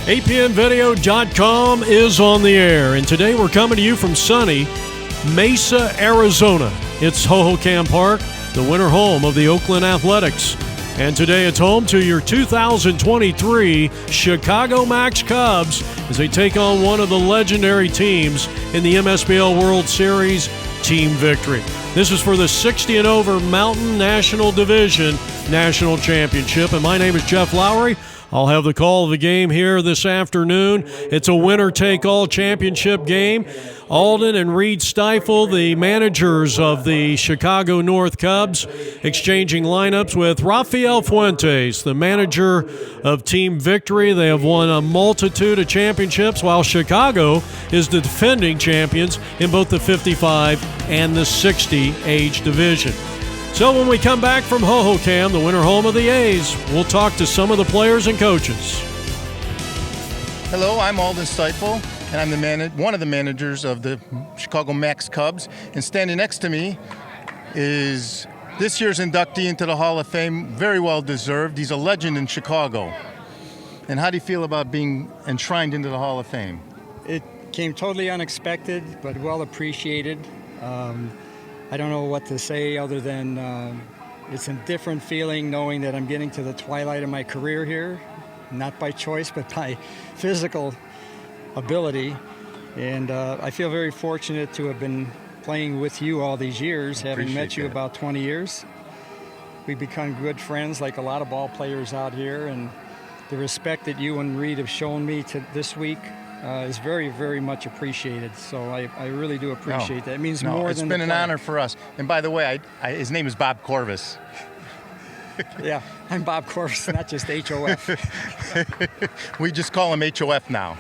APNvideo.com is on the air, and today we're coming to you from sunny Mesa, Arizona. It's Hohokam Park, the winter home of the Oakland Athletics. And today it's home to your 2023 Chicago Maxx Cubs as they take on one of the legendary teams in the Msbl World Series, Team Victory. This is for the 60 and over Mountain National Division National Championship, and my name is Jeff Lowry. I'll have the call of the game here this afternoon. It's a winner-take-all championship game. Alden and Reed Stifel, the managers of the Chicago North Cubs, exchanging lineups with Rafael Fuentes, the manager of Team Victory. They have won a multitude of championships, while Chicago is the defending champions in both the 55 and the 60 age division. So when we come back from Hohokam, the winter home of the A's, we'll talk to some of the players and coaches. Hello, I'm Alden Stifel, and I'm one of the managers of the Chicago Maxx Cubs. And standing next to me is this year's inductee into the Hall of Fame, very well deserved. He's a legend in Chicago. And how do you feel about being enshrined into the Hall of Fame? It came totally unexpected, but well appreciated. I don't know what to say other than it's a different feeling knowing that I'm getting to the twilight of my career here, not by choice, but by physical ability. And I feel very fortunate to have been playing with you all these years, having met you about 20 years. We've become good friends like a lot of ball players out here, and the respect that you and Reed have shown me to this week is very, very much appreciated. So I really do appreciate that. It means more it's than been an honor for us. And by the way, his name is Bob Corvus. Yeah, I'm Bob Corvus, not just HOF. We just call him HOF now.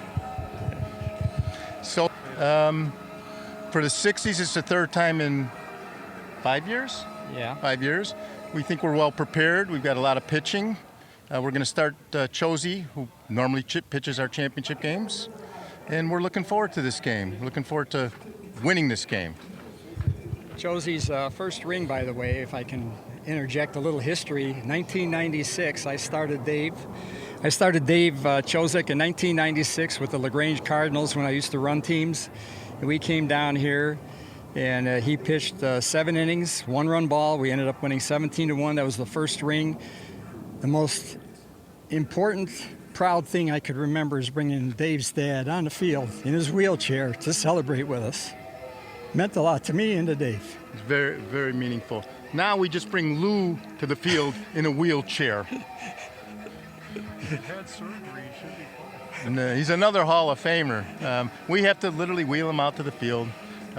So for the 60s, it's the third time in 5 years? Yeah. 5 years. We think we're well prepared. We've got a lot of pitching. We're going to start Chosy, who normally pitches our championship games. And we're looking forward to this game. We're looking forward to winning this game. Chosy's first ring, by the way, if I can interject a little history, 1996, I started Dave Chosik in 1996 with the LaGrange Cardinals when I used to run teams. And we came down here, and he pitched 7 innings, 1-run ball. We ended up winning 17-1. That was the first ring. The most important, proud thing I could remember is bringing Dave's dad on the field in his wheelchair to celebrate with us. Meant a lot to me and to Dave. It's very, very meaningful. Now we just bring Lou to the field in a wheelchair. He had surgery, he should be fine. And, he's another Hall of Famer. We have to literally wheel him out to the field. It's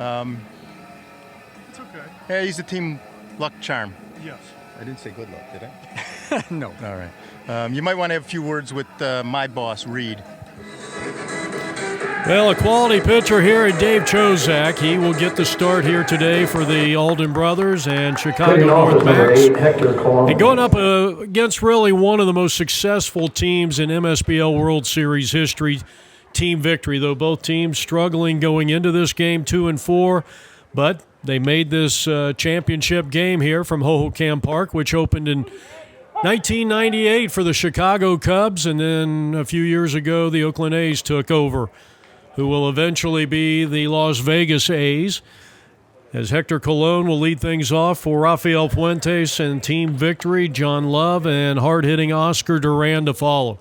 okay. Yeah, he's a team luck charm. Yes. I didn't say good luck, did I? No. All right. You might want to have a few words with my boss, Reed. Well, a quality pitcher here at Dave Chozak. He will get the start here today for the Alden brothers and Chicago North Maxx. And going up against really one of the most successful teams in MSBL World Series history, Team Victory, though both teams struggling going into this game 2-4. But they made this championship game here from Hohokam Park, which opened in 1998 for the Chicago Cubs, and then a few years ago the Oakland A's took over, who will eventually be the Las Vegas A's, as Hector Colon will lead things off for Rafael Fuentes and Team Victory, John Love, and hard-hitting Oscar Duran to follow.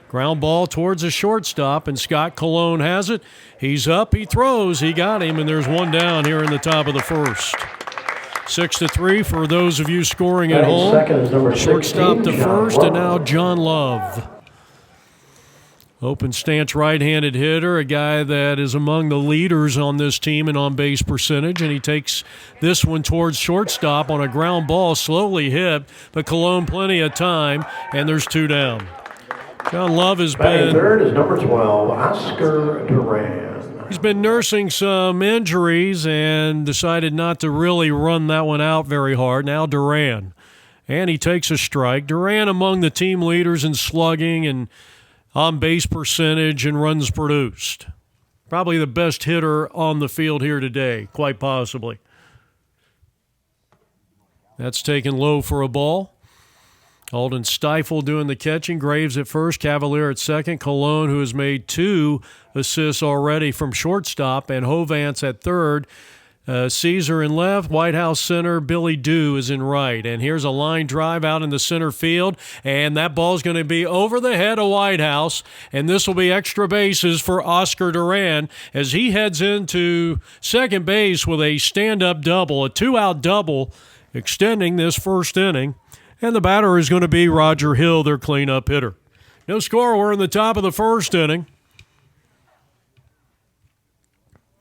Ground ball towards the shortstop, and Scott Colon has it. He's up, he throws, he got him, and there's one down here in the top of the first. 6-3 for those of you scoring at home. Shortstop to first, and now John Love. Open stance right-handed hitter, a guy that is among the leaders on this team in on-base percentage, and he takes this one towards shortstop on a ground ball, slowly hit, but Colon plenty of time, and there's 2 down. John Love has been... third is number 12, Oscar Duran. He's been nursing some injuries and decided not to really run that one out very hard. Now Duran. And he takes a strike. Duran among the team leaders in slugging and on-base percentage and runs produced. Probably the best hitter on the field here today, quite possibly. That's taken low for a ball. Alden Stiefel doing the catching, Graves at first, Cavalier at second, Colon, who has made 2 assists already from shortstop, and Hovance at third. Caesar in left, White House center, Billy Dew is in right. And here's a line drive out in the center field, and that ball's going to be over the head of White House, and this will be extra bases for Oscar Duran as he heads into second base with a stand-up double, a 2-out double, extending this first inning. And the batter is going to be Roger Hill, their cleanup hitter. No score, we're in the top of the first inning.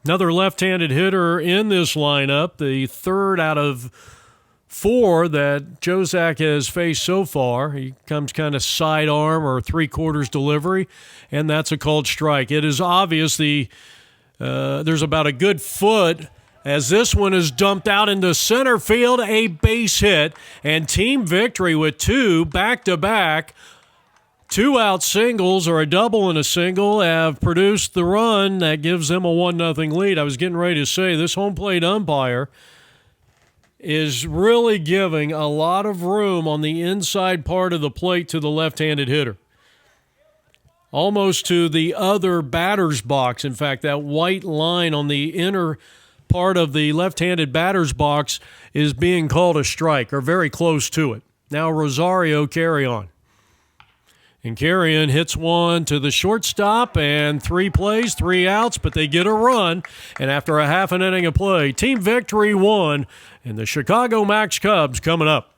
Another left-handed hitter in this lineup, the third out of 4 that Jozak has faced so far. He comes kind of sidearm or 3/4 delivery, and that's a called strike. It is obvious there's about a good foot as this one is dumped out into center field, a base hit, and team victory with 2 back-to-back 2-out singles or a double and a single have produced the run that gives them a 1-0 lead. I was getting ready to say this home plate umpire is really giving a lot of room on the inside part of the plate to the left-handed hitter. Almost to the other batter's box. In fact, that white line on the inner part of the left-handed batter's box is being called a strike or very close to it. Now Rosario carry on. And Carrion hits one to the shortstop, and 3 plays, 3 outs, but they get a run. And after a half an inning of play, team victory 1, and the Chicago Maxx Cubs coming up.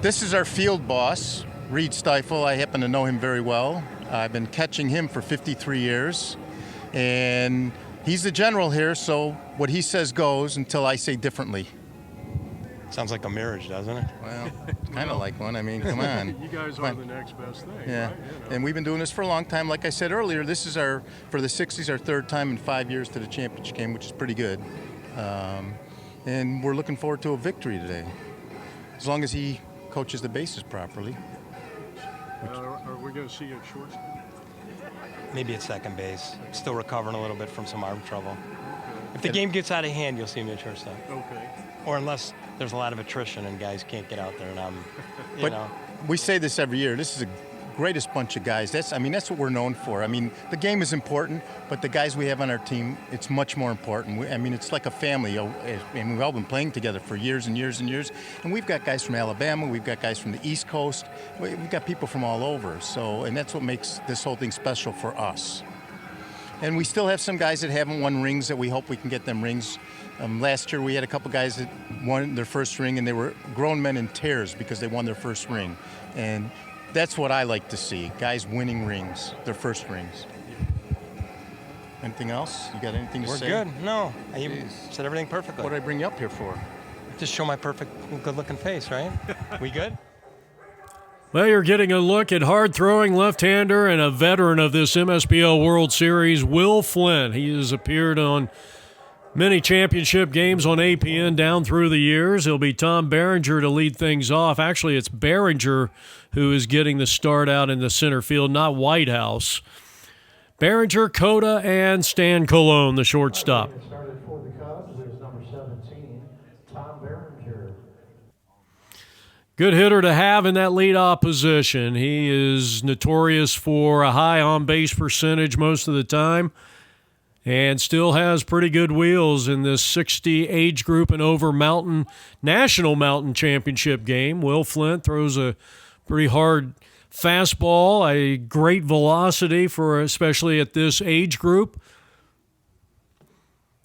This is our field boss, Reed Stiefel. I happen to know him very well. I've been catching him for 53 years, and he's the general here, so what he says goes until I say differently. Sounds like a marriage, doesn't it? Well, kind of like one. I mean, come on. You guys are the next best thing, yeah. right? And we've been doing this for a long time. Like I said earlier, this is for the 60s, our 3rd time in 5 years to the championship game, which is pretty good. And we're looking forward to a victory today, as long as he coaches the bases properly. Are we going to see you at shortstop? Maybe at second base. Still recovering a little bit from some arm trouble. Okay. If the game gets out of hand, you'll see me at shortstop. Okay. Or unless there's a lot of attrition and guys can't get out there, and you know. We say this every year. This is the greatest bunch of guys. That's what we're known for. I mean, the game is important, but the guys we have on our team, it's much more important. It's like a family, and we've all been playing together for years and years and years. And we've got guys from Alabama, we've got guys from the East Coast, we've got people from all over. And that's what makes this whole thing special for us. And we still have some guys that haven't won rings that we hope we can get them rings. Last year we had a couple guys that won their first ring, and they were grown men in tears because they won their first ring. And that's what I like to see, guys winning rings, their first rings. Anything else? You got anything to say? We're good. No, you said everything perfectly. What did I bring you up here for? Just show my perfect, good-looking face, right? We good? Well, you're getting a look at hard-throwing left-hander and a veteran of this MSBL World Series, Will Flynn. He has appeared on many championship games on APN down through the years. It'll be Tom Berenger to lead things off. Actually, it's Berenger who is getting the start out in the center field, not Whitehouse. Berenger, Cota, and Stan Colon, the shortstop. Started for the Cubs is number 17, Tom Berenger. Good hitter to have in that leadoff position. He is notorious for a high on-base percentage most of the time and still has pretty good wheels in this 60 age group and over National Mountain Championship game. Will Flint throws a pretty hard fastball, a great velocity for especially at this age group.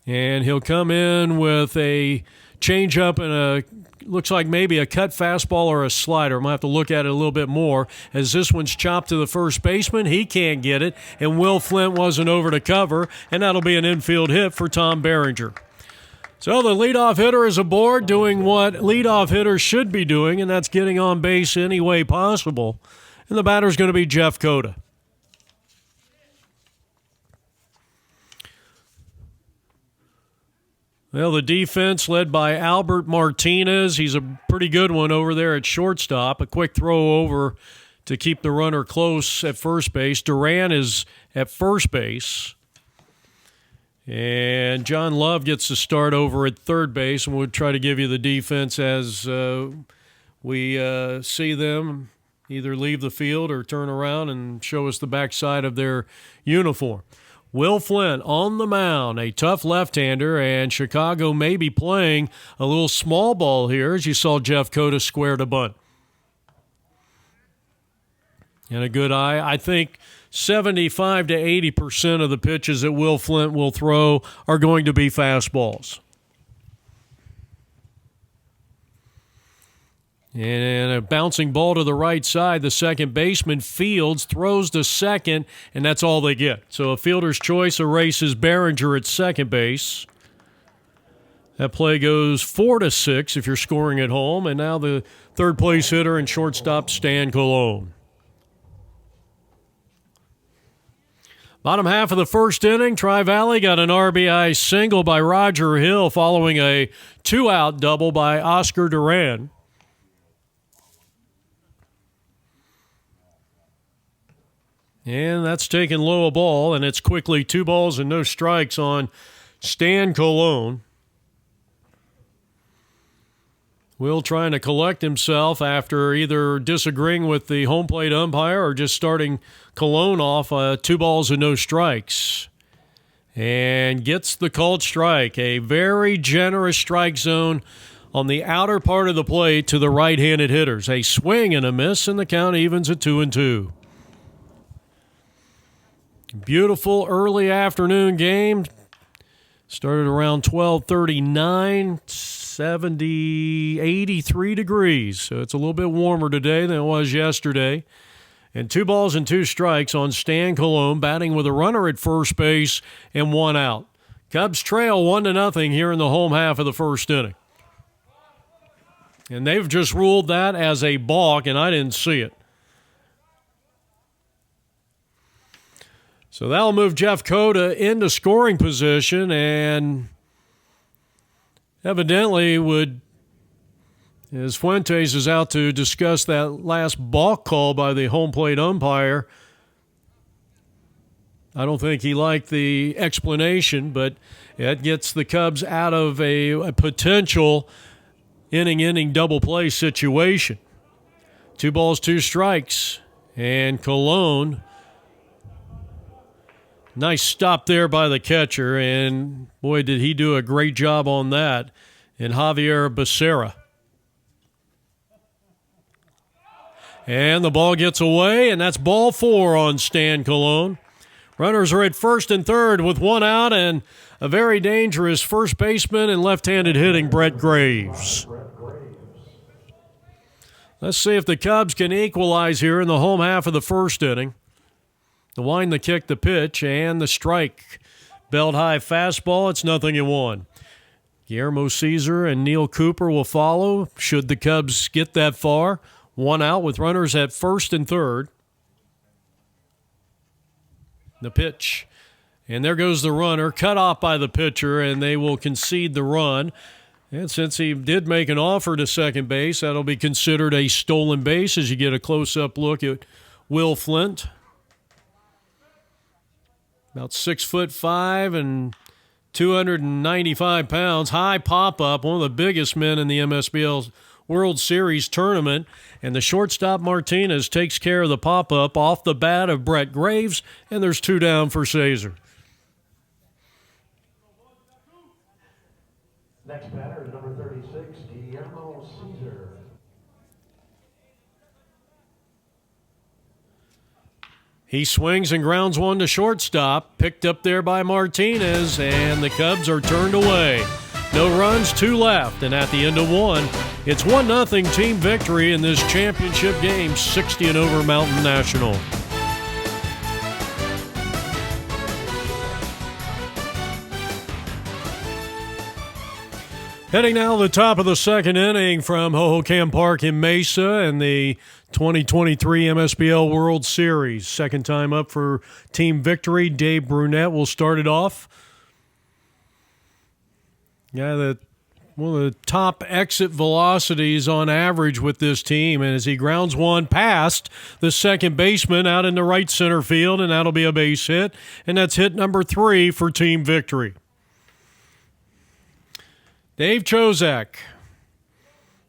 And he'll come in with a changeup and looks like maybe a cut fastball or a slider. I'm going to have to look at it a little bit more as this one's chopped to the first baseman. He can't get it, and Will Flint wasn't over to cover, and that'll be an infield hit for Tom Berenger. So the leadoff hitter is aboard doing what leadoff hitters should be doing, and that's getting on base any way possible. And the batter's going to be Jeff Cota. Well, the defense led by Albert Martinez. He's a pretty good one over there at shortstop. A quick throw over to keep the runner close at first base. Duran is at first base. And John Love gets to start over at third base, and we'll try to give you the defense as we see them either leave the field or turn around and show us the backside of their uniform. Will Flint on the mound, a tough left-hander, and Chicago may be playing a little small ball here as you saw Jeff Cota square to bunt. And a good eye. I think 75 to 80% of the pitches that Will Flint will throw are going to be fastballs. And a bouncing ball to the right side. The second baseman Fields throws to second, and that's all they get. So a fielder's choice erases Behringer at second base. That play goes 4-6 if you're scoring at home. And now the third place hitter and shortstop Stan Colon. Bottom half of the first inning, Tri-Valley got an RBI single by Roger Hill following a 2-out double by Oscar Duran. And that's taken low a ball, and it's quickly 2 balls and no strikes on Stan Colon. Will trying to collect himself after either disagreeing with the home plate umpire or just starting Colon off 2 balls and no strikes. And gets the called strike, a very generous strike zone on the outer part of the plate to the right-handed hitters. A swing and a miss, and the count evens at 2-2. Beautiful early afternoon game. Started around 12:39, 83 degrees. So it's a little bit warmer today than it was yesterday. And 2 balls and 2 strikes on Stan Colon, batting with a runner at first base and 1 out. Cubs trail 1-0 here in the home half of the first inning. And they've just ruled that as a balk, and I didn't see it. So that'll move Jeff Cota into scoring position, and evidently as Fuentes is out to discuss that last balk call by the home plate umpire, I don't think he liked the explanation, but it gets the Cubs out of a potential inning-ending double play situation. 2 balls, 2 strikes, and Colon. Nice stop there by the catcher, and boy, did he do a great job on that. And Javier Becerra. And the ball gets away, and that's ball 4 on Stan Colon. Runners are at first and third with 1 out, and a very dangerous first baseman and left-handed hitting Brett Graves. Let's see if the Cubs can equalize here in the home half of the first inning. The wind, the kick, the pitch, and the strike. Belt-high fastball, it's 0-1. Guillermo Caesar and Neil Cooper will follow should the Cubs get that far. 1 out with runners at first and third. The pitch. And there goes the runner, cut off by the pitcher, and they will concede the run. And since he did make an offer to second base, that'll be considered a stolen base as you get a close-up look at Will Flint. About 6'5" and 295 pounds. High pop-up, one of the biggest men in the Msbl World Series tournament. And the shortstop Martinez takes care of the pop-up off the bat of Brett Graves, and there's 2 down for Caesar. Next batter is number 36, Guillermo Caesar. He swings and grounds one to shortstop, picked up there by Martinez, and the Cubs are turned away. No runs, 2 left, and at the end of 1, it's 1-0 team victory in this championship game, 60 and over Mountain National. Heading now to the top of the second inning from Hohokam Park in Mesa and the 2023 Msbl World Series. Second time up for team victory. Dave Brunette will start it off. Guy that one of the top exit velocities on average with this team. And as he grounds one past the second baseman out in the right center field, and that'll be a base hit. And that's hit number 3 for team victory. Dave Chozak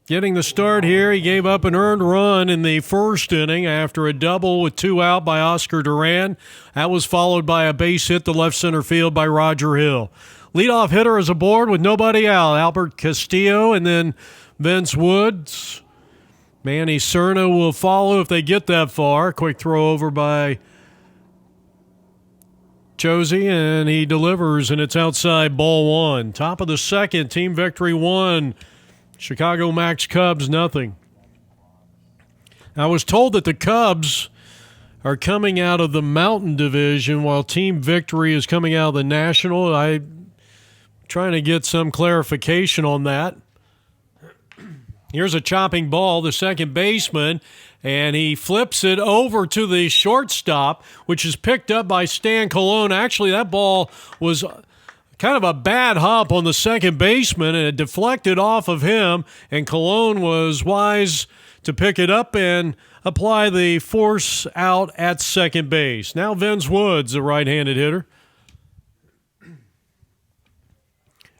getting the start here. He gave up an earned run in the first inning after a double with 2 out by Oscar Duran. That was followed by a base hit to left center field by Roger Hill. Leadoff hitter is aboard with nobody out. Albert Castillo and then Vince Woods. Manny Cerna will follow if they get that far. Quick throw over by Josie, and he delivers, and it's outside, ball 1. Top of the second, team victory 1. Chicago Maxx Cubs, nothing. I was told that the Cubs are coming out of the Mountain Division while team victory is coming out of the National. I'm trying to get some clarification on that. Here's a chopping ball, the second baseman, and he flips it over to the shortstop, which is picked up by Stan Colon. Actually, that ball was kind of a bad hop on the second baseman, and it deflected off of him, and Colon was wise to pick it up and apply the force out at second base. Now Vince Woods, the right-handed hitter.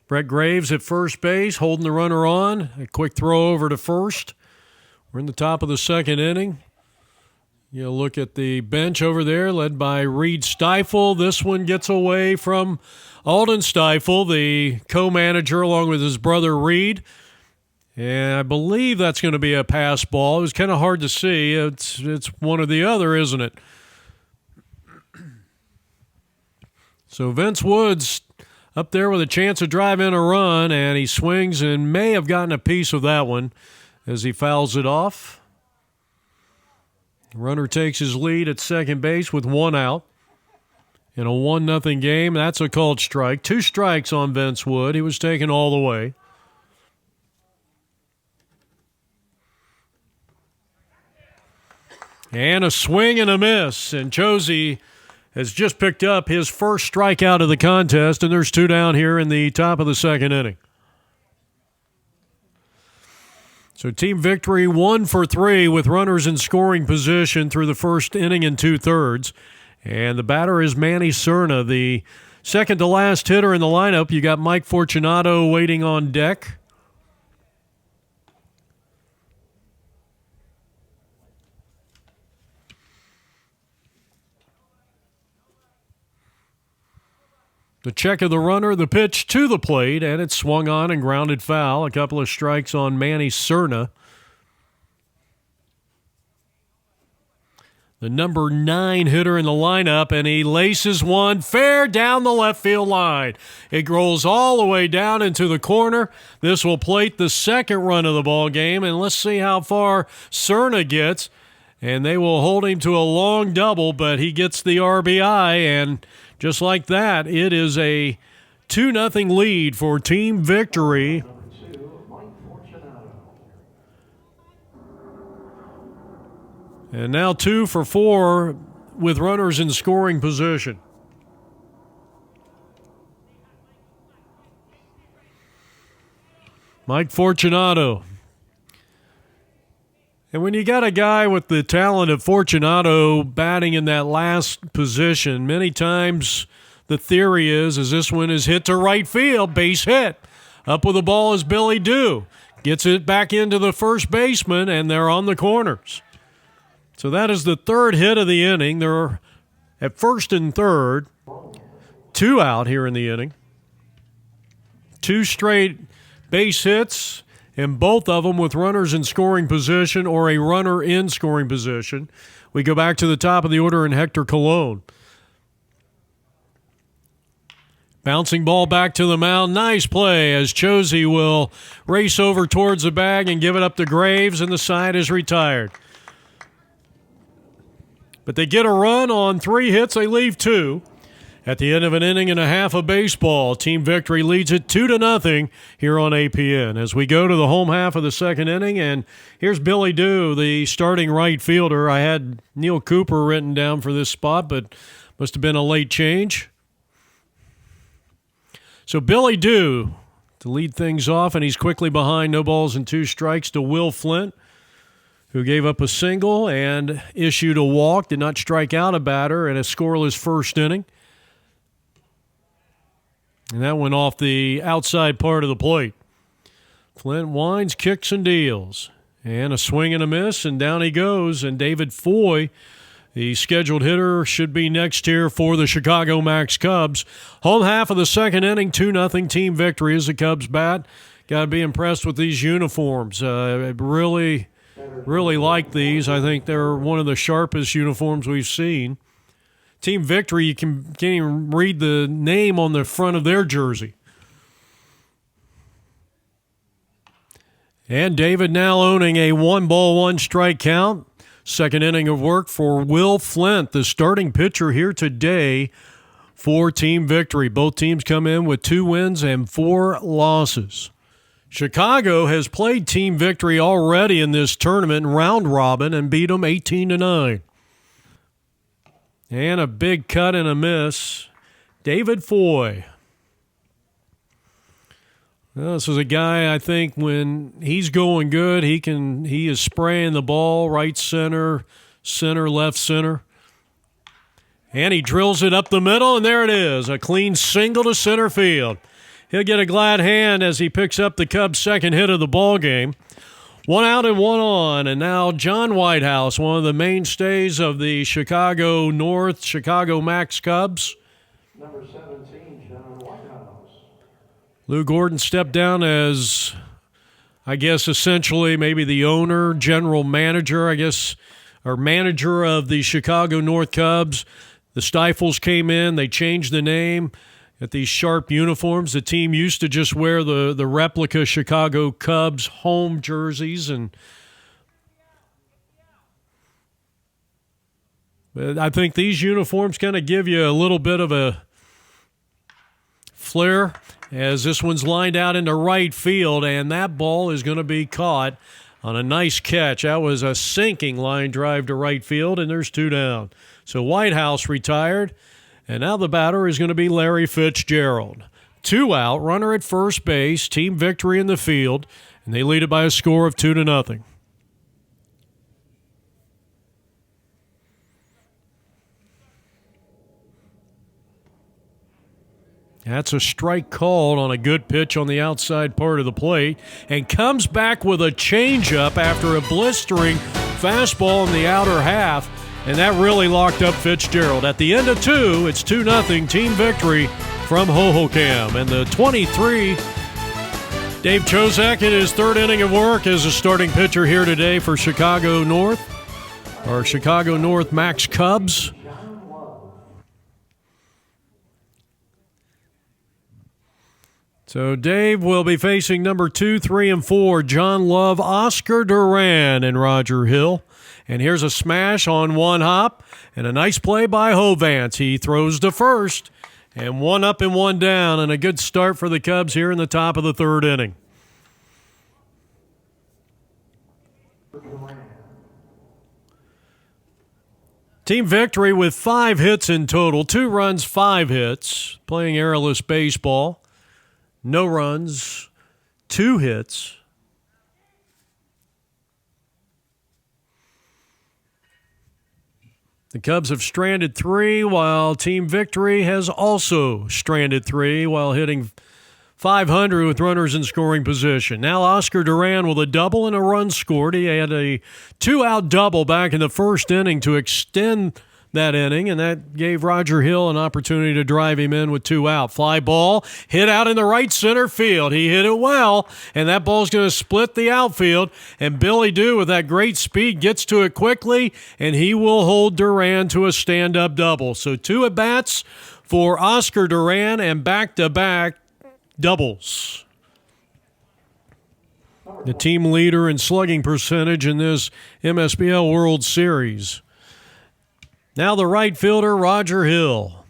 Brett Graves at first base, holding the runner on. A quick throw over to first. We're in the top of the second inning. You look at the bench over there, led by Reed Stifel. This one gets away from Alden Stifel, the co-manager, along with his brother Reed. And I believe that's going to be a pass ball. It was kind of hard to see. It's one or the other, isn't it? So Vince Woods up there with a chance to drive in a run, and he swings and may have gotten a piece of that one as he fouls it off. Runner takes his lead at second base with 1 out in a 1-0 game. That's a called strike. 2 strikes on Vince Wood. He was taken all the way. And a swing and a miss, and Josie has just picked up his first strikeout of the contest, and there's 2 down here in the top of the second inning. So team victory 1 for 3 with runners in scoring position through the first inning and 2/3. And the batter is Manny Cerna, the second to last hitter in the lineup. You got Mike Fortunato waiting on deck. The check of the runner, the pitch to the plate, and it's swung on and grounded foul. A couple of strikes on Manny Cerna. The number 9 hitter in the lineup, and he laces one fair down the left field line. It rolls all the way down into the corner. This will plate the second run of the ball game, and let's see how far Cerna gets. And they will hold him to a long double, but he gets the RBI, and just like that, it is a 2-0 lead for team victory. And now 2 for 4 with runners in scoring position. Mike Fortunato. And when you got a guy with the talent of Fortunato batting in that last position, many times the theory is this one is hit to right field, base hit. Up with the ball is Billy Dew. Gets it back into the first baseman, and they're on the corners. So that is the 3rd hit of the inning. They're at first and third. 2 out here in the inning. 2 straight base hits, and both of them with runners in scoring position or a runner in scoring position. We go back to the top of the order in Hector Colon. Bouncing ball back to the mound. Nice play as Josie will race over towards the bag and give it up to Graves, and the side is retired. But they get a run on 3 hits. They leave 2. At the end of an inning and a half of baseball, team victory leads it 2-0 here on APN. As we go to the home half of the second inning, and here's Billy Dew, the starting right fielder. I had Neil Cooper written down for this spot, but must have been a late change. So Billy Dew to lead things off, and he's quickly behind, no balls and 2 strikes to Will Flint, who gave up a single and issued a walk, did not strike out a batter in a scoreless first inning. And that went off the outside part of the plate. Flint winds, kicks, and deals. And a swing and a miss, and down he goes. And David Foy, the scheduled hitter, should be next here for the Chicago Maxx Cubs. Home half of the second inning, 2-0 team victory as the Cubs bat. Got to be impressed with these uniforms. I really like these. I think they're one of the sharpest uniforms we've seen. Team victory, you can't even read the name on the front of their jersey. And David now owning a 1-1 count. Second inning of work for Will Flint, the starting pitcher here today for team victory. Both teams come in with 2 wins and 4 losses. Chicago has played team victory already in this tournament, round robin, and beat them 18-9. And a big cut and a miss. David Foy. Well, this is a guy, I think, when he's going good, he is spraying the ball right center, left center. And he drills it up the middle, and there it is, a clean single to center field. He'll get a glad hand as he picks up the Cubs' second hit of the ball game. 1 out and 1 on, and now John Whitehouse, one of the mainstays of the Chicago Maxx Cubs. Number 17, John Whitehouse. Lou Gordon stepped down as, I guess, essentially maybe the owner, general manager, or manager of the Chicago North Cubs. The Stifles came in. They changed the name. At these sharp uniforms, the team used to just wear the replica Chicago Cubs home jerseys, but I think these uniforms kind of give you a little bit of a flair as this one's lined out into right field, and that ball is going to be caught on a nice catch. That was a sinking line drive to right field, and there's 2 down. So Whitehouse retired. And now the batter is going to be Larry Fitzgerald. 2 out, runner at first base, team victory in the field, and they lead it by a score of 2-0. That's a strike called on a good pitch on the outside part of the plate, and comes back with a changeup after a blistering fastball in the outer half. And that really locked up Fitzgerald. At the end of 2, it's 2-0 team victory from Hohokam. And the 23, Dave Chozak in his 3rd inning of work as a starting pitcher here today for Chicago North, or Chicago North Maxx Cubs. So Dave will be facing number 2, 3, and 4, John Love, Oscar Duran, and Roger Hill. And here's a smash on 1 hop, and a nice play by Hovance. He throws to first, and 1 up and 1 down, and a good start for the Cubs here in the top of the 3rd inning. Team victory with 5 hits in total, 2 runs, 5 hits, playing airless baseball. No runs, 2 hits. The Cubs have stranded 3, while Team Victory has also stranded 3 while hitting .500 with runners in scoring position. Now Oscar Duran with a double and a run scored. He had a 2-out double back in the first inning to extend that inning, and that gave Roger Hill an opportunity to drive him in with 2 out. Fly ball hit out in the right center field. He hit it well, and that ball's going to split the outfield, and Billy Dew with that great speed gets to it quickly, and he will hold Duran to a stand-up double. So 2 at-bats for Oscar Duran and back-to-back doubles. The team leader in slugging percentage in this MSBL World Series. Now the right fielder, Roger Hill.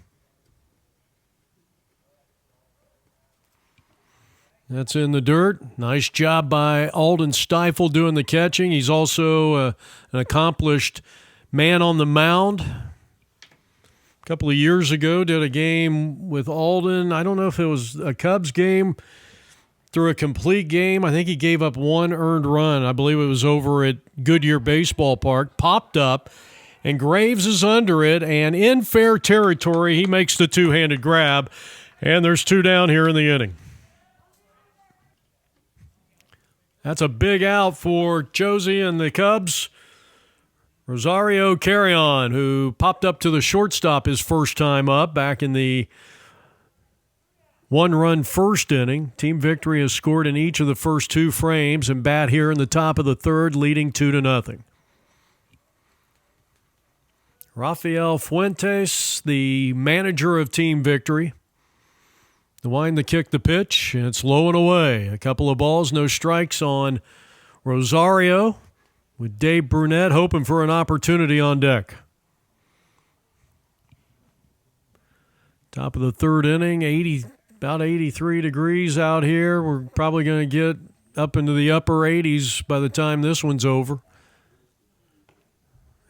That's in the dirt. Nice job by Alden Stiefel doing the catching. He's also an accomplished man on the mound. A couple of years ago, did a game with Alden. I don't know if it was a Cubs game. through a complete game. I think he gave up one earned run. I believe it was over at Goodyear Baseball Park. Popped up, and Graves is under it, and in fair territory, he makes the two-handed grab, and there's two down here in the inning. That's a big out for Josie and the Cubs. Rosario Carrion, who popped up to the shortstop his first time up back in the one-run first inning. Team Victory has scored in each of the first two frames and bat here in the top of the third, leading 2-0. Rafael Fuentes, the manager of Team Victory. The wind, the kick, the pitch, and it's low and away. A couple of balls, no strikes on Rosario, with Dave Brunette hoping for an opportunity on deck. Top of the third inning, about 83 degrees out here. We're probably going to get up into the upper 80s by the time this one's over.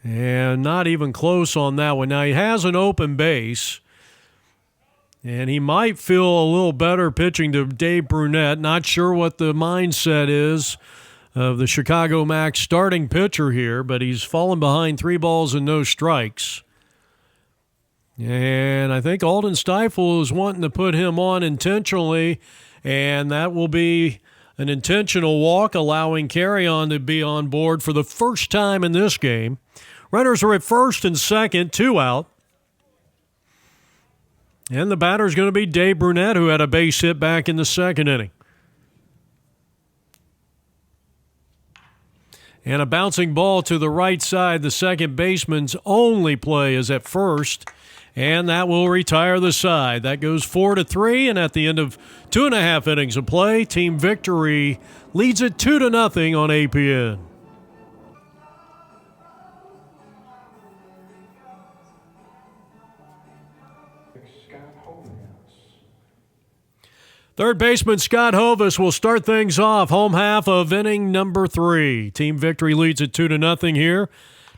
And not even close on that one. Now, he has an open base, and he might feel a little better pitching to Dave Brunette. Not sure what the mindset is of the Chicago Maxx starting pitcher here, but he's fallen behind 3 balls and no strikes. And I think Alden Stiefel is wanting to put him on intentionally, and that will be an intentional walk, allowing Carrion to be on board for the first time in this game. Runners are at first and second, 2 out. And the batter is going to be Dave Brunette, who had a base hit back in the second inning. And a bouncing ball to the right side. The second baseman's only play is at first, and that will retire the side. That goes 4-3, and at the end of 2.5 innings of play, Team Victory leads it 2-0 on APN. Third baseman Scott Hovis will start things off, home half of inning number 3. Team Victory leads it 2-0 here.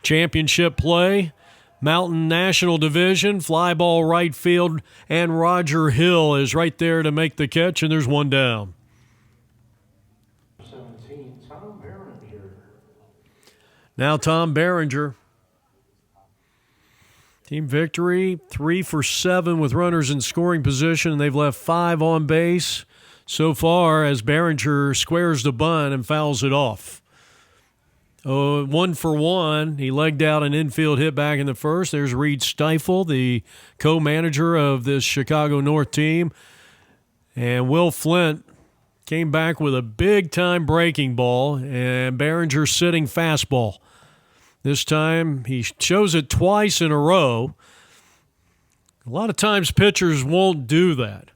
Championship play, Mountain National Division, fly ball right field, and Roger Hill is right there to make the catch, and there's one down. 17, Tom Berenger. Now Tom Berenger. Team Victory, 3 for 7 with runners in scoring position, and they've left 5 on base so far as Berenger squares the bunt and fouls it off. 1 for 1. He legged out an infield hit back in the first. There's Reed Stiefel, the co-manager of this Chicago North team. And Will Flint came back with a big-time breaking ball, and Berenger sitting fastball. This time, he shows it twice in a row. A lot of times, pitchers won't do that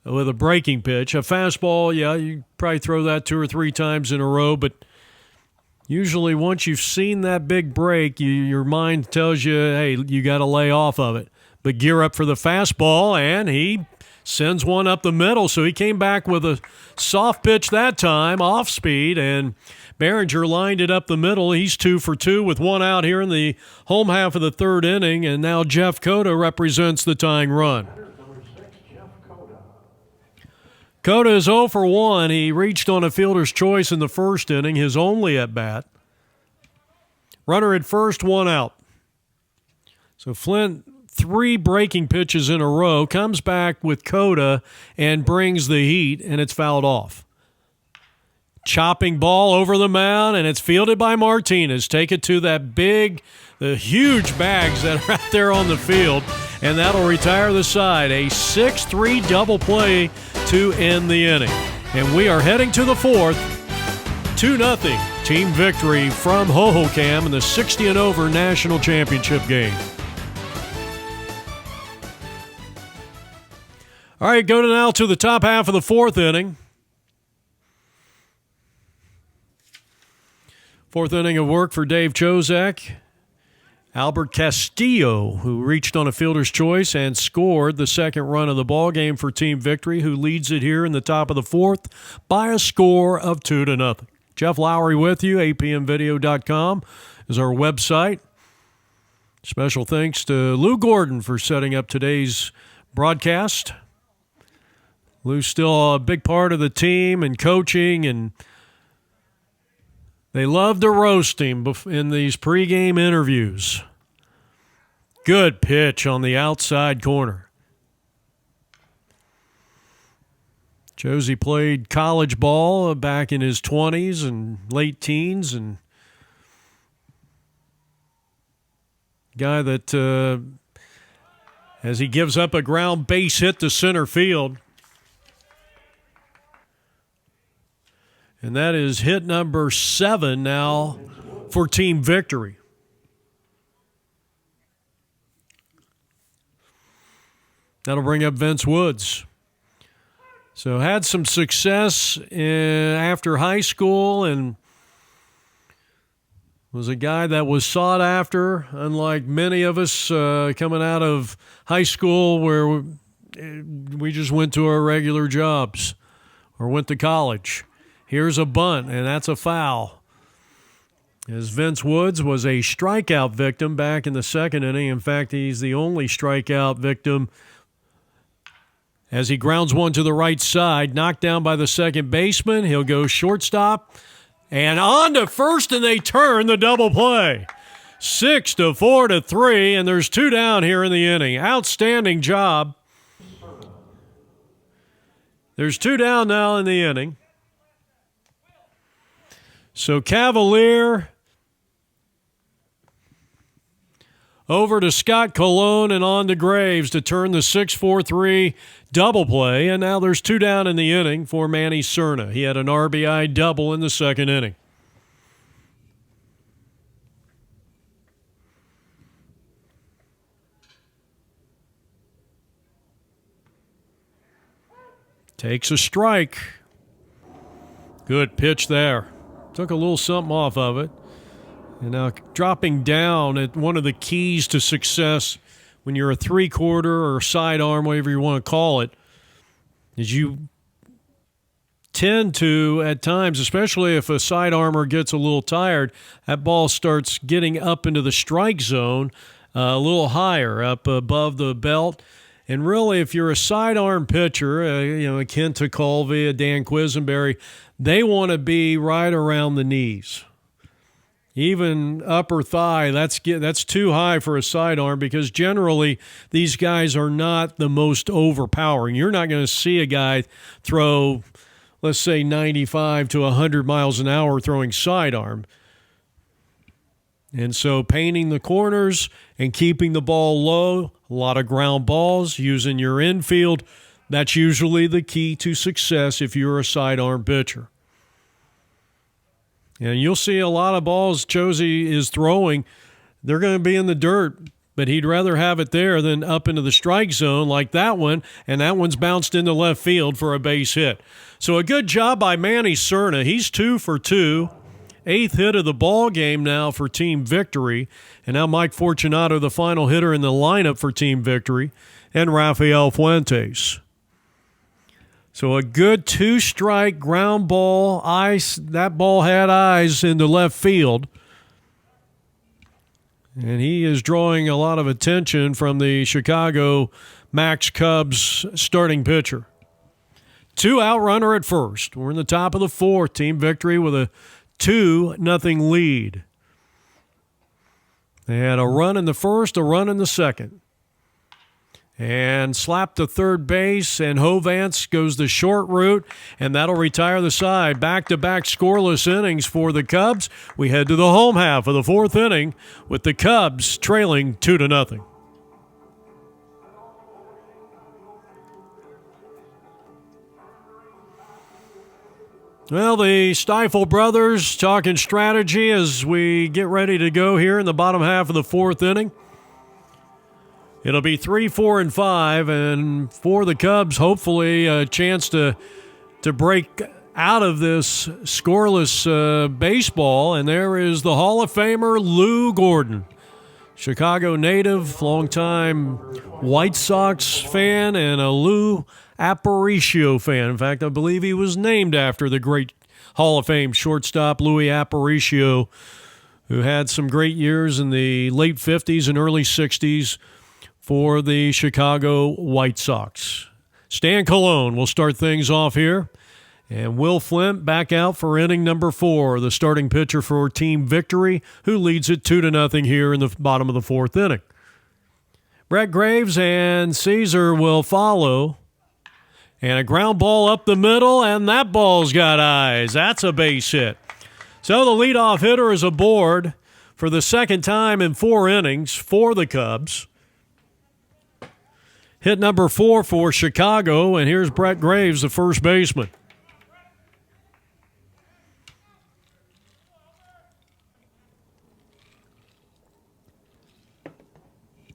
with a breaking pitch. A fastball, yeah, you probably throw that 2 or 3 times in a row, but usually once you've seen that big break, your mind tells you, hey, you got to lay off of it. But gear up for the fastball, and he sends one up the middle. So he came back with a soft pitch that time, off speed, and Berenger lined it up the middle. He's 2 for 2 with 1 out here in the home half of the third inning, and now Jeff Cota represents the tying run. Number 6, Jeff Cota. Cota is 0 for 1. He reached on a fielder's choice in the first inning, his only at bat. Runner at first, 1 out. So Flint, 3 breaking pitches in a row, comes back with Cota and brings the heat, and it's fouled off. Chopping ball over the mound, and it's fielded by Martinez. Take it to the huge bags that are out there on the field, and that'll retire the side. A 6-3 double play to end the inning. And we are heading to the fourth. 2-0 Team Victory from Hohokam in the 60 and over national championship game. All right, go now to the top half of the fourth inning. Fourth inning of work for Dave Chozak. Albert Castillo, who reached on a fielder's choice and scored the second run of the ball game for Team Victory, who leads it here in the top of the fourth by a score of 2-0. Jeff Lowry with you. apmvideo.com is our website. Special thanks to Lou Gordon for setting up today's broadcast. Lou's still a big part of the team and coaching, and they love to roast him in these pregame interviews. Good pitch on the outside corner. Josie played college ball back in his 20s and late teens, and guy that, as he gives up a ground base hit to center field, and that is hit number 7 now for team victory. That'll bring up Vince Woods. So had some success after high school and was a guy that was sought after, unlike many of us coming out of high school where we just went to our regular jobs or went to college. Here's a bunt, and that's a foul. As Vince Woods was a strikeout victim back in the second inning. In fact, he's the only strikeout victim as he grounds one to the right side, knocked down by the second baseman. He'll go shortstop and on to first, and they turn the double play. 6-4-3, and there's 2 down here in the inning. Outstanding job. There's 2 down now in the inning. So Cavalier over to Scott Colon and on to Graves to turn the 6-4-3 double play, and now there's 2 down in the inning for Manny Cerna. He had an RBI double in the second inning. Takes a strike. Good pitch there. Took a little something off of it. And now dropping down at one of the keys to success when you're a three-quarter or sidearm, whatever you want to call it, is you tend to, at times, especially if a sidearmer gets a little tired, that ball starts getting up into the strike zone a little higher, up above the belt. And really, if you're a sidearm pitcher, akin to Colby, a Dan Quisenberry, they want to be right around the knees. Even upper thigh, that's too high for a sidearm because generally these guys are not the most overpowering. You're not going to see a guy throw, let's say, 95 to 100 miles an hour throwing sidearm. And so painting the corners and keeping the ball low, a lot of ground balls, using your infield, that's usually the key to success if you're a sidearm pitcher. And you'll see a lot of balls Josie is throwing, they're going to be in the dirt, but he'd rather have it there than up into the strike zone like that one, and that one's bounced into left field for a base hit. So a good job by Manny Cerna. He's 2 for 2. 8th hit of the ball game now for team victory. And now Mike Fortunato, the final hitter in the lineup for team victory, and Rafael Fuentes. So a good 2-strike ground ball. That ball had eyes into left field. And he is drawing a lot of attention from the Chicago Maxx Cubs starting pitcher. 2-out runner at first. We're in the top of the 4th. Team victory with a 2-0 lead. They had a run in the first, a run in the second. And slapped to third base, and Hovance goes the short route, and that'll retire the side. Back-to-back scoreless innings for the Cubs. We head to the home half of the 4th inning with the Cubs trailing 2-0. Well, the Stiefel brothers talking strategy as we get ready to go here in the bottom half of the 4th inning. It'll be 3, 4, and 5, and for the Cubs, hopefully a chance to break out of this scoreless baseball. And there is the Hall of Famer Lou Gordon, Chicago native, longtime White Sox fan, and a Lou Aparicio fan. In fact, I believe he was named after the great Hall of Fame shortstop Louis Aparicio, who had some great years in the late 50s and early 60s for the Chicago White Sox. Stan Colon will start things off here. And Will Flint back out for inning number 4, the starting pitcher for Team Victory, who leads it 2-0 here in the bottom of the 4th inning. Brett Graves and Caesar will follow. And a ground ball up the middle, and that ball's got eyes. That's a base hit. So the leadoff hitter is aboard for the second time in 4 innings for the Cubs. Hit number 4 for Chicago, and here's Brett Graves, the first baseman.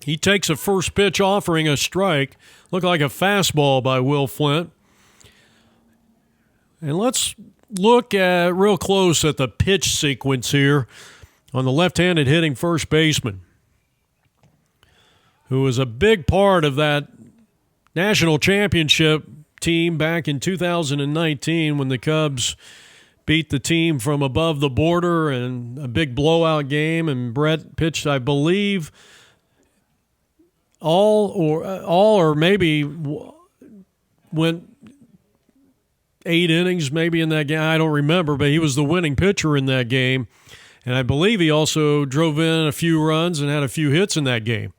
He takes a first pitch offering a strike. Looked like a fastball by Will Flint. And let's look at real close at the pitch sequence here on the left-handed hitting first baseman, who was a big part of that national championship team back in 2019 when the Cubs beat the team from above the border in a big blowout game. And Brett pitched, I believe, all or maybe went 8 innings maybe in that game. I don't remember, but he was the winning pitcher in that game. And I believe he also drove in a few runs and had a few hits in that game.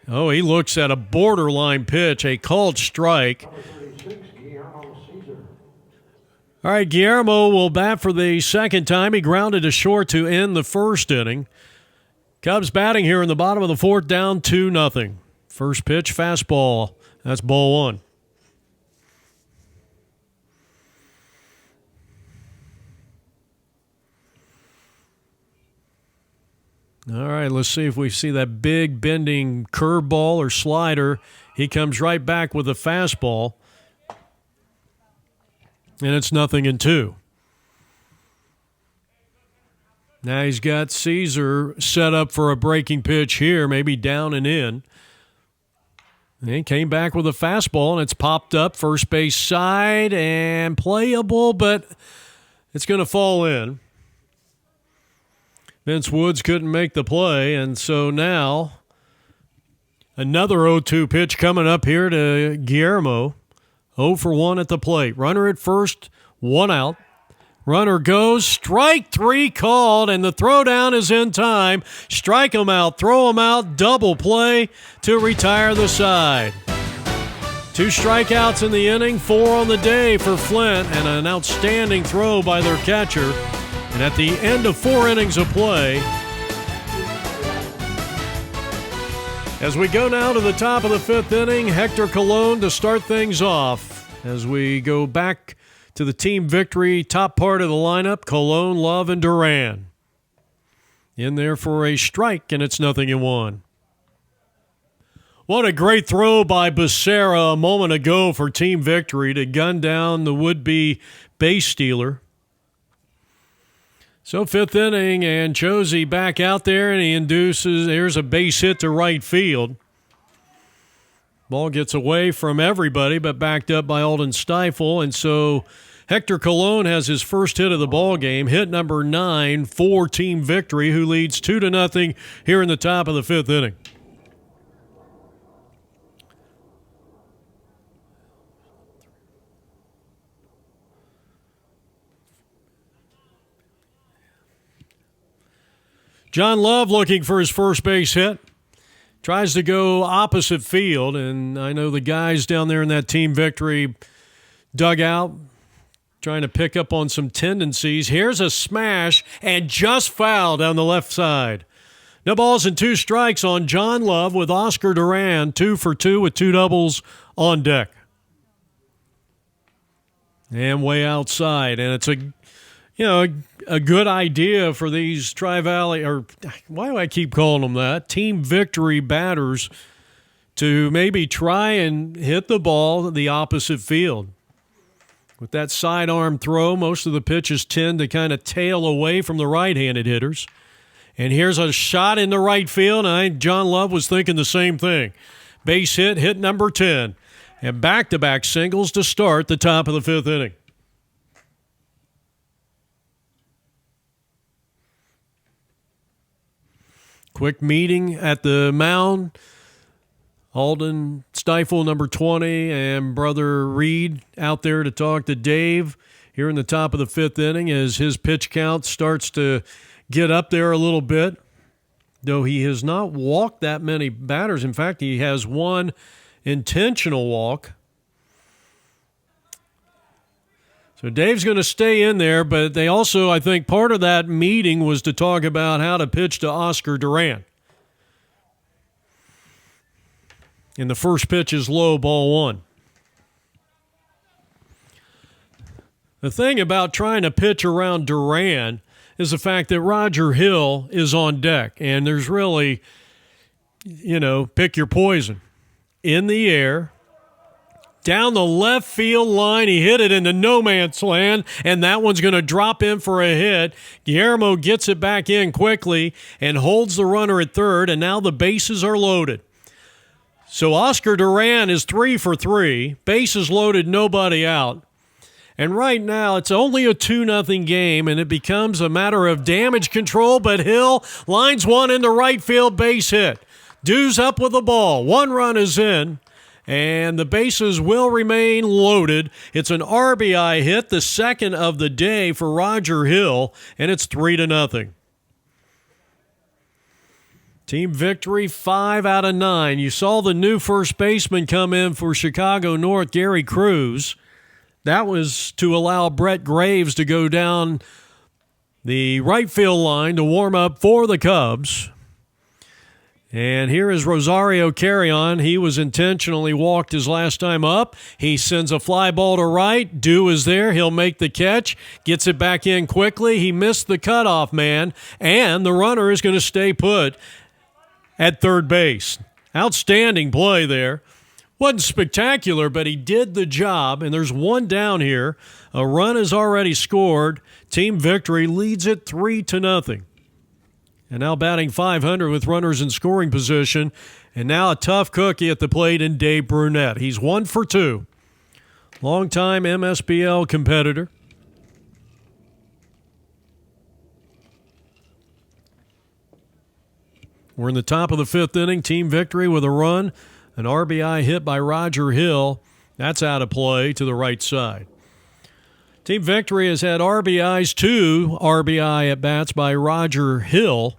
Oh, he looks at a borderline pitch, a called strike. All right, Guillermo will bat for the second time. He grounded to short to end the first inning. Cubs batting here in the bottom of the 4th, down 2-0. First pitch, fastball. That's ball 1. All right, let's see if we see that big bending curveball or slider. He comes right back with a fastball. And it's 0-2. Now he's got Caesar set up for a breaking pitch here, maybe down and in. And he came back with a fastball, and it's popped up first base side and playable, but it's going to fall in. Vince Woods couldn't make the play, and so now another 0-2 pitch coming up here to Guillermo. 0 for 1 at the plate. Runner at first, 1 out. Runner goes, strike 3 called, and the throwdown is in time. Strike him out, throw him out, double play to retire the side. 2 strikeouts in the inning, 4 on the day for Flint, and an outstanding throw by their catcher. And at the end of 4 innings of play, as we go now to the top of the 5th inning, Hector Colon to start things off. As we go back to the Team Victory top part of the lineup, Colon, Love, and Duran. In there for a strike, and it's 0-1. What a great throw by Becerra a moment ago for Team Victory to gun down the would-be base stealer. So 5th inning, and Josie back out there, and he induces, there's a base hit to right field. Ball gets away from everybody, but backed up by Alden Stiefel, and so Hector Colon has his first hit of the ball game, hit number 9 for Team Victory, who leads 2-0 here in the top of the 5th inning. John Love looking for his first base hit. Tries to go opposite field, and I know the guys down there in that Team Victory dugout trying to pick up on some tendencies. Here's a smash, and just foul down the left side. No balls and 2 strikes on John Love with Oscar Duran, 2 for 2 with 2 doubles on deck. And way outside, and it's a good idea for these Tri-Valley, or why do I keep calling them that, Team Victory batters to maybe try and hit the ball the opposite field. With that sidearm throw, most of the pitches tend to kind of tail away from the right-handed hitters. And here's a shot in the right field, and I think John Love was thinking the same thing. Base hit number 10. And back-to-back singles to start the top of the 5th inning. Quick meeting at the mound Alden Stifle, number 20, and Brother Reed out there to talk to Dave here in the top of the fifth inning as his pitch count starts to get up there a little bit, though he has not walked that many batters. In fact, he has one intentional walk. So Dave's going to stay in there, but they also, I think, part of that meeting was to talk about how to pitch to Oscar Duran. And the first pitch is low, ball one. The thing about trying to pitch around Duran is the fact that Roger Hill is on deck, and there's really, pick your poison. In the air, down the left field line, he hit it into no man's land, and that one's going to drop in for a hit. Guillermo gets it back in quickly and holds the runner at third, and now the bases are loaded. So Oscar Duran is 3 for 3, bases loaded, nobody out. And right now, it's only a 2-0 game, and it becomes a matter of damage control, but Hill lines one into right field, base hit. Dew's up with the ball. 1 run is in, and the bases will remain loaded. It's an RBI hit, the second of the day for Roger Hill, and it's 3-0. Team victory, 5 out of 9. You saw the new first baseman come in for Chicago North, Gary Cruz. That was to allow Brett Graves to go down the right field line to warm up for the Cubs. And here is Rosario Carrion. He was intentionally walked his last time up. He sends a fly ball to right. Dew is there. He'll make the catch. Gets it back in quickly. He missed the cutoff man, and the runner is going to stay put at third base. Outstanding play there. Wasn't spectacular, but he did the job, and there's one down here. A run is already scored. Team victory leads it 3-0. And now batting .500 with runners in scoring position, and now a tough cookie at the plate in Dave Brunette. He's 1 for 2. Longtime MSBL competitor. We're in the top of the fifth inning. Team victory with a run. An RBI hit by Roger Hill. That's out of play to the right side. Team victory has had RBIs, 2 RBI at-bats by Roger Hill.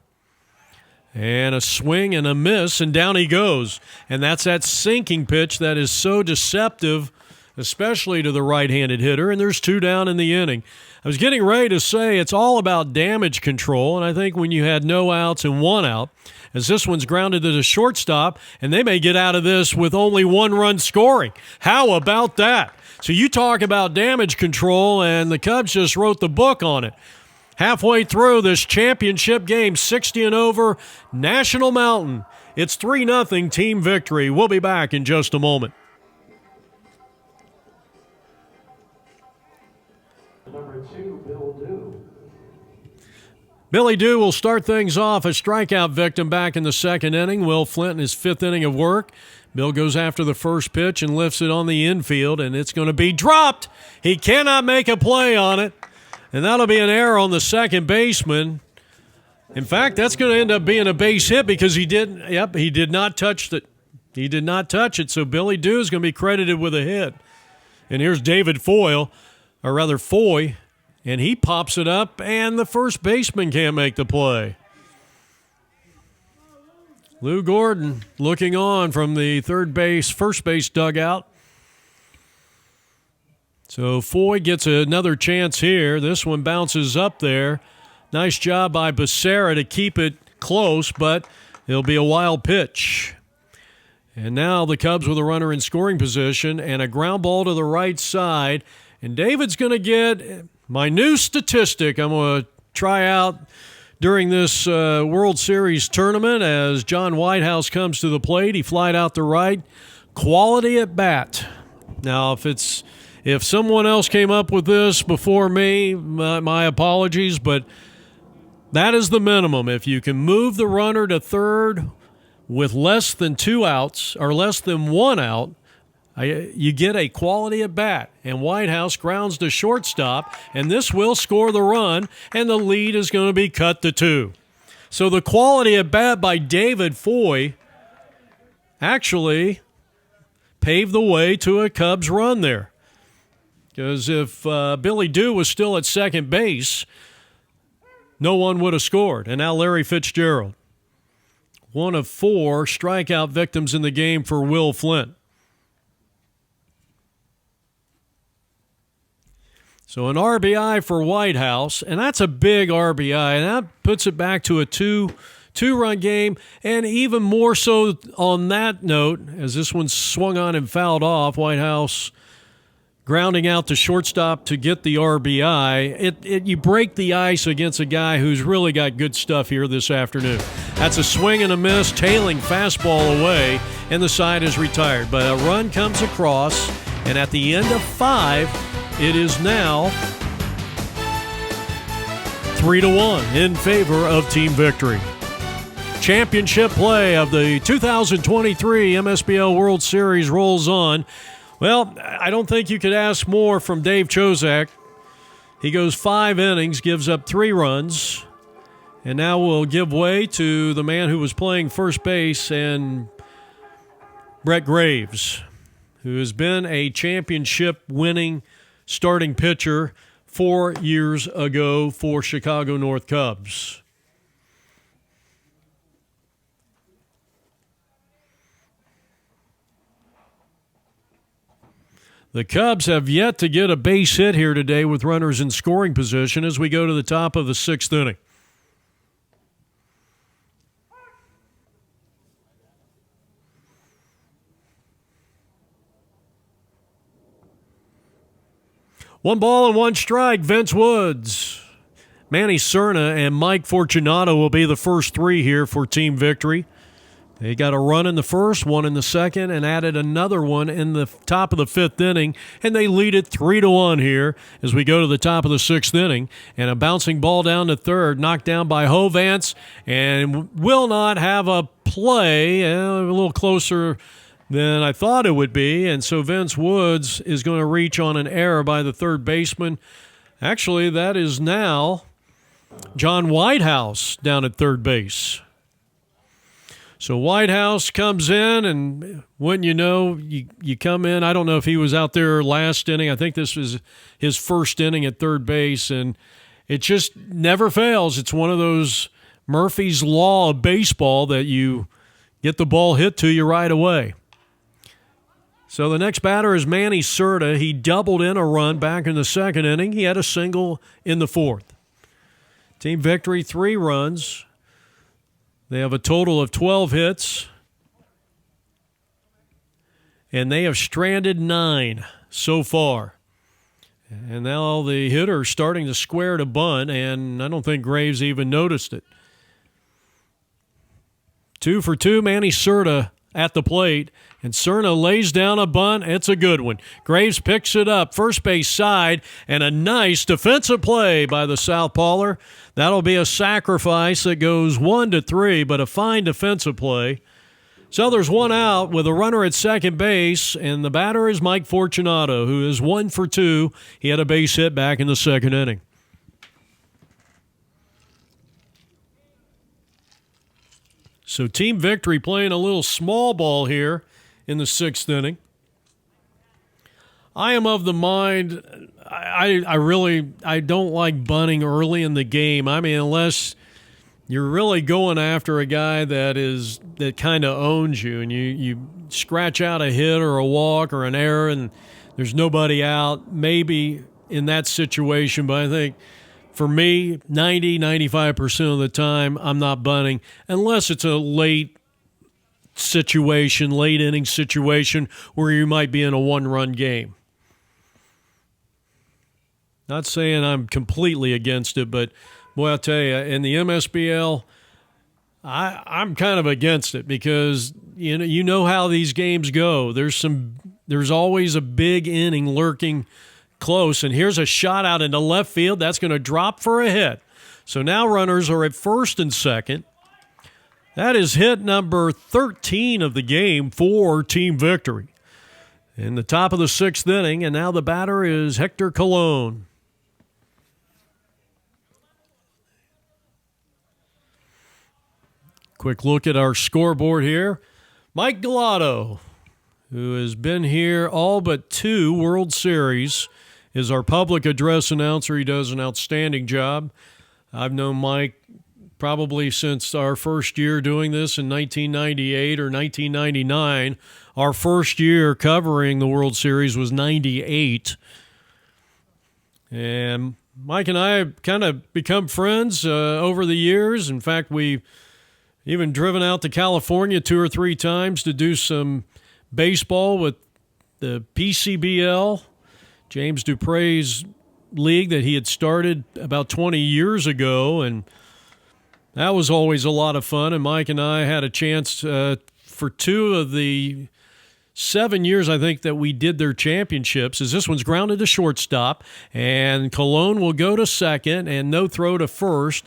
And a swing and a miss, and down he goes. And that's that sinking pitch that is so deceptive, especially to the right-handed hitter. And there's 2 down in the inning. I was getting ready to say it's all about damage control, and I think when you had no outs and 1 out, as this one's grounded to the shortstop, and they may get out of this with only 1 run scoring. How about that? So you talk about damage control, and the Cubs just wrote the book on it. Halfway through this championship game, 60 and over, National Mountain. It's 3-0 team victory. We'll be back in just a moment. Number 2, Bill Dew. Billy Dew will start things off, a strikeout victim back in the second inning. Will Flint in his 5th inning of work. Bill goes after the first pitch and lifts it on the infield, and it's going to be dropped. He cannot make a play on it, and that'll be an error on the second baseman. In fact, that's going to end up being a base hit because he did not touch it. He did not touch it, so Billy Dew is going to be credited with a hit. And here's David Foy, and he pops it up, and the first baseman can't make the play. Lou Gordon looking on from the first base dugout. So Foy gets another chance here. This one bounces up there. Nice job by Becerra to keep it close, but it'll be a wild pitch. And now the Cubs with a runner in scoring position and a ground ball to the right side. And David's going to get my new statistic I'm going to try out during this World Series tournament as John Whitehouse comes to the plate. He flied out to right. Quality at bat. Now, if someone else came up with this before me, my apologies, but that is the minimum. If you can move the runner to third with less than 2 outs or less than 1 out, you get a quality at bat. And Whitehouse grounds to shortstop, and this will score the run, and the lead is going to be cut to 2. So the quality at bat by David Foy actually paved the way to a Cubs run there. Because if Billy Dew was still at second base, no one would have scored. And now Larry Fitzgerald, one of 4 strikeout victims in the game for Will Flint. So an RBI for Whitehouse, and that's a big RBI, and that puts it back to a two-run game, and even more so on that note, as this one swung on and fouled off, Whitehouse grounding out to shortstop to get the RBI. You break the ice against a guy who's really got good stuff here this afternoon. That's a swing and a miss, tailing fastball away, and the side is retired. But a run comes across, and at the end of 5, it is now 3-1 in favor of Team Victory. Championship play of the 2023 MSBL World Series rolls on. Well, I don't think you could ask more from Dave Chozak. He goes 5 innings, gives up 3 runs, and now will give way to the man who was playing first base, and Brett Graves, who has been a championship-winning starting pitcher 4 years ago for Chicago North Cubs. The Cubs have yet to get a base hit here today with runners in scoring position as we go to the top of the 6th inning. One ball and 1 strike, Vince Woods. Manny Cerna and Mike Fortunato will be the first 3 here for Team Victory. They got a run in the first, 1 in the second, and added another one in the top of the 5th inning, and they lead it 3-1 here as we go to the top of the 6th inning. And a bouncing ball down to third, knocked down by Hovance, and will not have a play, a little closer than I thought it would be. And so Vince Woods is going to reach on an error by the third baseman. Actually, that is now John Whitehouse down at third base. So Whitehouse comes in, and wouldn't you know, you come in. I don't know if he was out there last inning. I think this was his first inning at third base, and it just never fails. It's one of those Murphy's Law of baseball that you get the ball hit to you right away. So the next batter is Manny Cerna. He doubled in a run back in the 2nd inning. He had a single in the 4th. Team Victory, 3 runs. They have a total of 12 hits, and they have stranded 9 so far. And now the hitter is starting to square to bunt, and I don't think Graves even noticed it. 2 for 2, Manny Cerna at the plate, and Cerna lays down a bunt. It's a good one. Graves picks it up, first base side, and a nice defensive play by the Southpawler. That'll be a sacrifice that goes 1-3, but a fine defensive play. So there's 1 out with a runner at second base, and the batter is Mike Fortunato, who is 1 for 2. He had a base hit back in the 2nd inning. So Team Victory playing a little small ball here in the 6th inning. I am of the mind, I don't like bunting early in the game. I mean, unless you're really going after a guy that kind of owns you, and you scratch out a hit or a walk or an error and there's nobody out, maybe in that situation. But I think for me, 95% of the time, I'm not bunting unless it's a late inning situation where you might be in a 1-run game. Not saying I'm completely against it, but boy, I'll tell you, in the MSBL, I'm kind of against it because you know how these games go. There's always a big inning lurking close, and here's a shot out into left field. That's going to drop for a hit. So now runners are at first and second. That is hit number 13 of the game for Team Victory. In the top of the 6th inning, and now the batter is Hector Colon. Quick look at our scoreboard here. Mike Galato, who has been here all but 2 World Series, is our public address announcer. He does an outstanding job. I've known Mike probably since our first year doing this in 1998 or 1999. Our first year covering the World Series was 98. And Mike and I have kind of become friends over the years. In fact, we've even driven out to California 2 or 3 times to do some baseball with the PCBL, James Dupre's league that he had started about 20 years ago. And that was always a lot of fun. And Mike and I had a chance for 2 of the 7 years, I think, that we did their championships, as this one's grounded to shortstop, and Colon will go to second and no throw to first.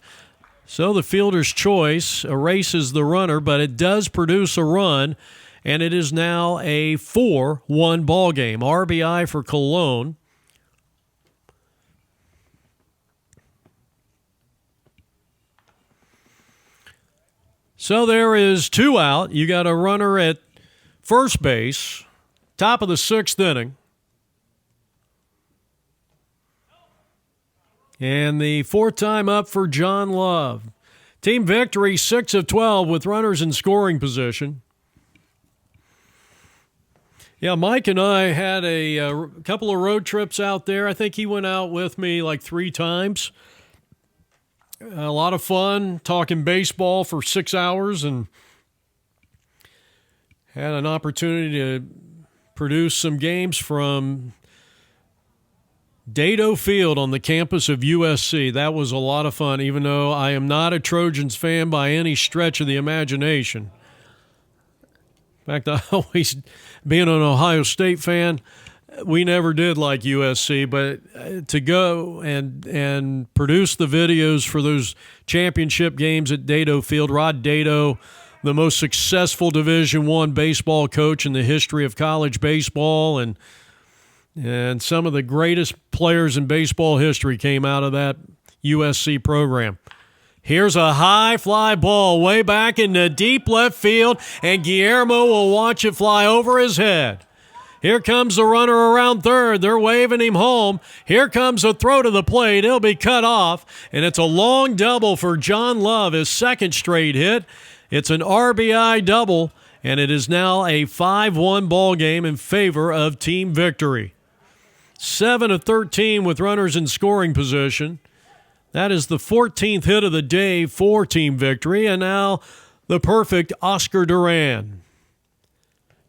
So the fielder's choice erases the runner, but it does produce a run, and it is now a 4-1 ball game. RBI for Colon. So there is 2 out. You got a runner at first base, top of the 6th inning. And the 4th time up for John Love. Team victory, 6 of 12 with runners in scoring position. Yeah, Mike and I had a couple of road trips out there. I think he went out with me like 3 times. A lot of fun talking baseball for 6 hours, and had an opportunity to produce some games from Dado Field on the campus of USC. That was a lot of fun, even though I am not a Trojans fan by any stretch of the imagination. In fact, I always, being an Ohio State fan, we never did like USC, but to go and produce the videos for those championship games at Dado Field, Rod Dado, the most successful Division I baseball coach in the history of college baseball, and some of the greatest players in baseball history came out of that USC program. Here's a high fly ball way back in the deep left field, and Guillermo will watch it fly over his head. Here comes the runner around third. They're waving him home. Here comes a throw to the plate. He'll be cut off, and it's a long double for John Love, his 2nd straight hit. It's an RBI double, and it is now a 5-1 ball game in favor of team victory. 7 of 13 with runners in scoring position. That is the 14th hit of the day for team victory, and now the perfect Oscar Duran.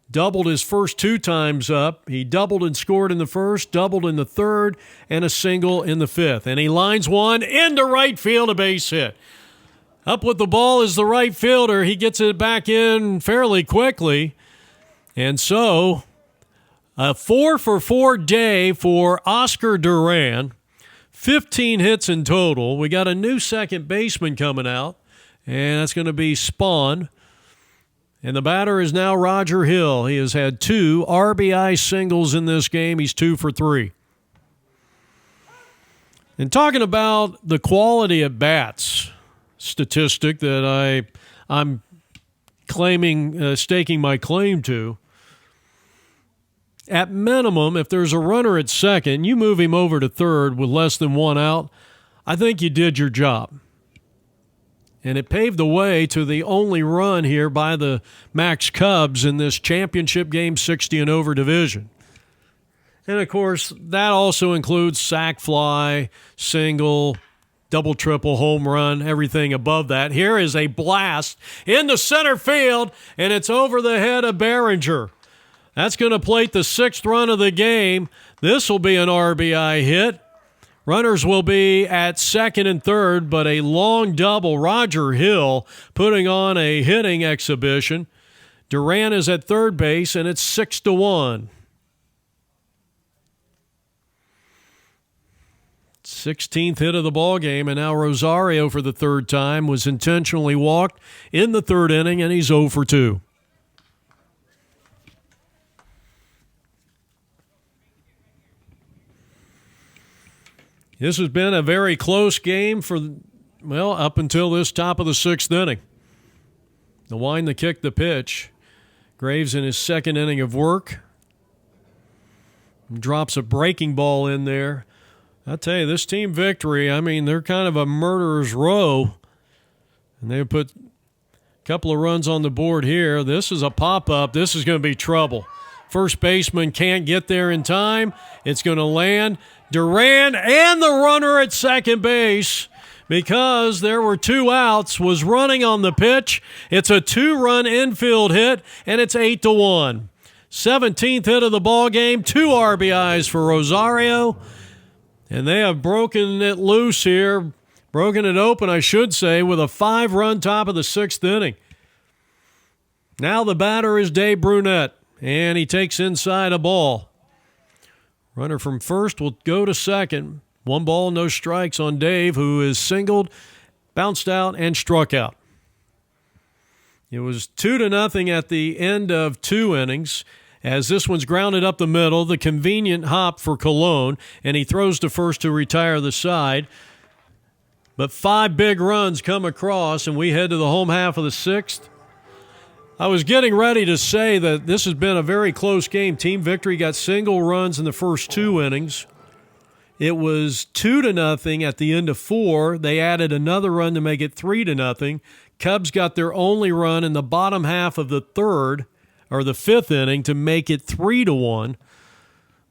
Doubled his first 2 times up. He doubled and scored in the first, doubled in the third, and a single in the 5th. And he lines one into right field, a base hit. Up with the ball is the right fielder. He gets it back in fairly quickly. And so, a 4-for-4 day for Oscar Duran. 15 hits in total. We got a new second baseman coming out, and that's going to be Spawn. And the batter is now Roger Hill. He has had 2 RBI singles in this game. He's 2 for 3. And talking about the quality at bats statistic that I'm claiming, staking my claim to, at minimum, if there's a runner at second, you move him over to third with less than 1 out, I think you did your job. And it paved the way to the only run here by the Maxx Cubs in this championship game 60 and over division. And, of course, that also includes sac fly, single, double, triple, home run, everything above that. Here is a blast into center field, and it's over the head of Behringer. That's going to plate the 6th run of the game. This will be an RBI hit. Runners will be at second and third, but a long double. Roger Hill putting on a hitting exhibition. Duran is at third base, and it's 6-1. 16th hit of the ball game, and now Rosario for the 3rd time was intentionally walked in the 3rd inning, and he's 0 for 2. This has been a very close game for, up until this top of the 6th inning. The wind, the kick, the pitch. Graves in his second inning of work. Drops a breaking ball in there. I tell you, this Team Victory, I mean, they're kind of a murderer's row. And they put a couple of runs on the board here. This is a pop-up. This is going to be trouble. First baseman can't get there in time. It's going to land. Duran and the runner at second base, because there were 2 outs, was running on the pitch. It's a 2-run infield hit, and it's 8-1. 17th hit of the ball game, 2 RBIs for Rosario, and they have broken it loose here, broken it open, I should say, with a 5-run top of the 6th inning. Now the batter is Dave Brunette, and he takes inside a ball. Runner from first will go to second. 1 ball, no strikes on Dave, who is singled, bounced out, and struck out. It was 2-0 at the end of 2 innings, as this one's grounded up the middle, the convenient hop for Colon, and he throws to first to retire the side. But 5 big runs come across, and we head to the home half of the 6th. I was getting ready to say that this has been a very close game. Team Victory got single runs in the first 2 innings. It was 2-0 at the end of 4. They added another run to make it 3-0. Cubs got their only run in the bottom half of the 5th inning to make it 3-1.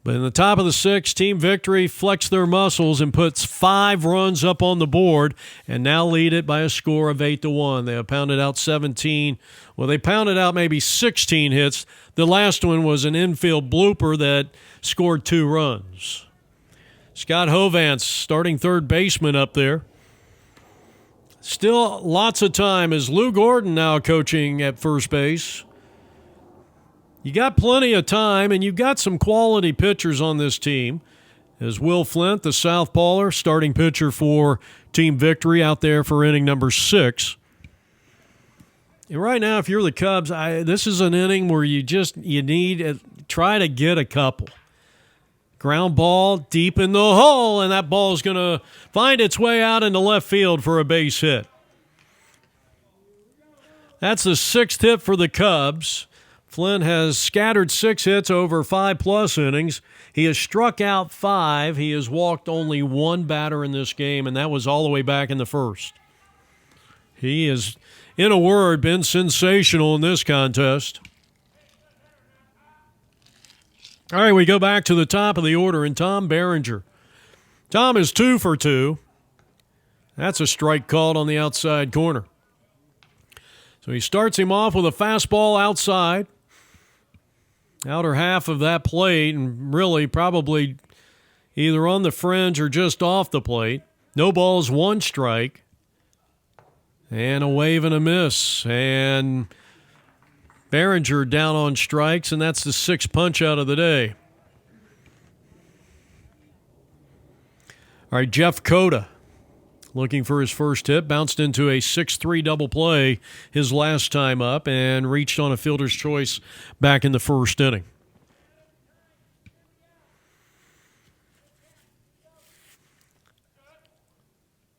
But in the top of the 6th, Team Victory flexed their muscles and puts 5 runs up on the board and now lead it by a score of 8-1. They have pounded out 17. Well, they pounded out maybe 16 hits. The last one was an infield blooper that scored 2 runs. Scott Hovance, starting third baseman up there. Still lots of time as Lou Gordon now coaching at first base. You got plenty of time, and you've got some quality pitchers on this team. As Will Flint, the southpawer, starting pitcher for Team Victory, out there for inning number 6. And right now, if you're the Cubs, this is an inning where you need try to get a couple. Ground ball deep in the hole, and that ball is going to find its way out into left field for a base hit. That's the 6th hit for the Cubs. Flynn has scattered 6 hits over 5+ innings. He has struck out 5. He has walked only 1 batter in this game, and that was all the way back in the first. He has, in a word, been sensational in this contest. All right, we go back to the top of the order, and Tom Berenger. Tom is 2 for 2. That's a strike called on the outside corner. So he starts him off with a fastball outside. Outer half of that plate, and really probably either on the fringe or just off the plate. No balls, 1 strike. And a wave and a miss. And Berenger down on strikes, and that's the 6th punch out of the day. All right, Jeff Cota looking for his first hit. Bounced into a 6-3 double play his last time up and reached on a fielder's choice back in the first inning.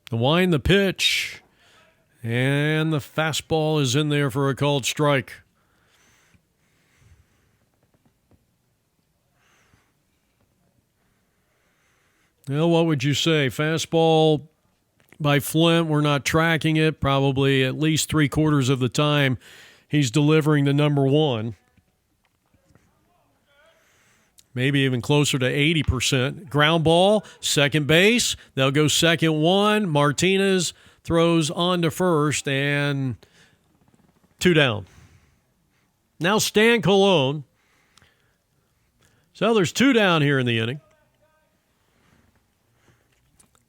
The wind, the pitch, and the fastball is in there for a called strike. Well, what would you say? Fastball by Flint, we're not tracking it. Probably at least 3/4 of the time he's delivering the number 1. Maybe even closer to 80%. Ground ball, second base. They'll go second 1. Martinez throws on to first, and 2 down. Now Stan Colon. So there's 2 down here in the inning.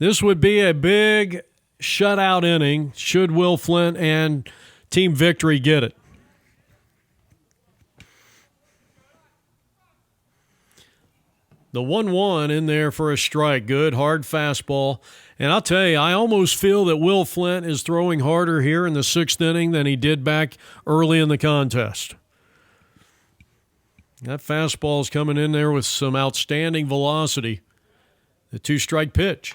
This would be a big shutout inning should Will Flint and Team Victory get it. The 1-1 in there for a strike. Good, hard fastball. And I'll tell you, I almost feel that Will Flint is throwing harder here in the 6th inning than he did back early in the contest. That fastball's coming in there with some outstanding velocity. The 2-strike pitch.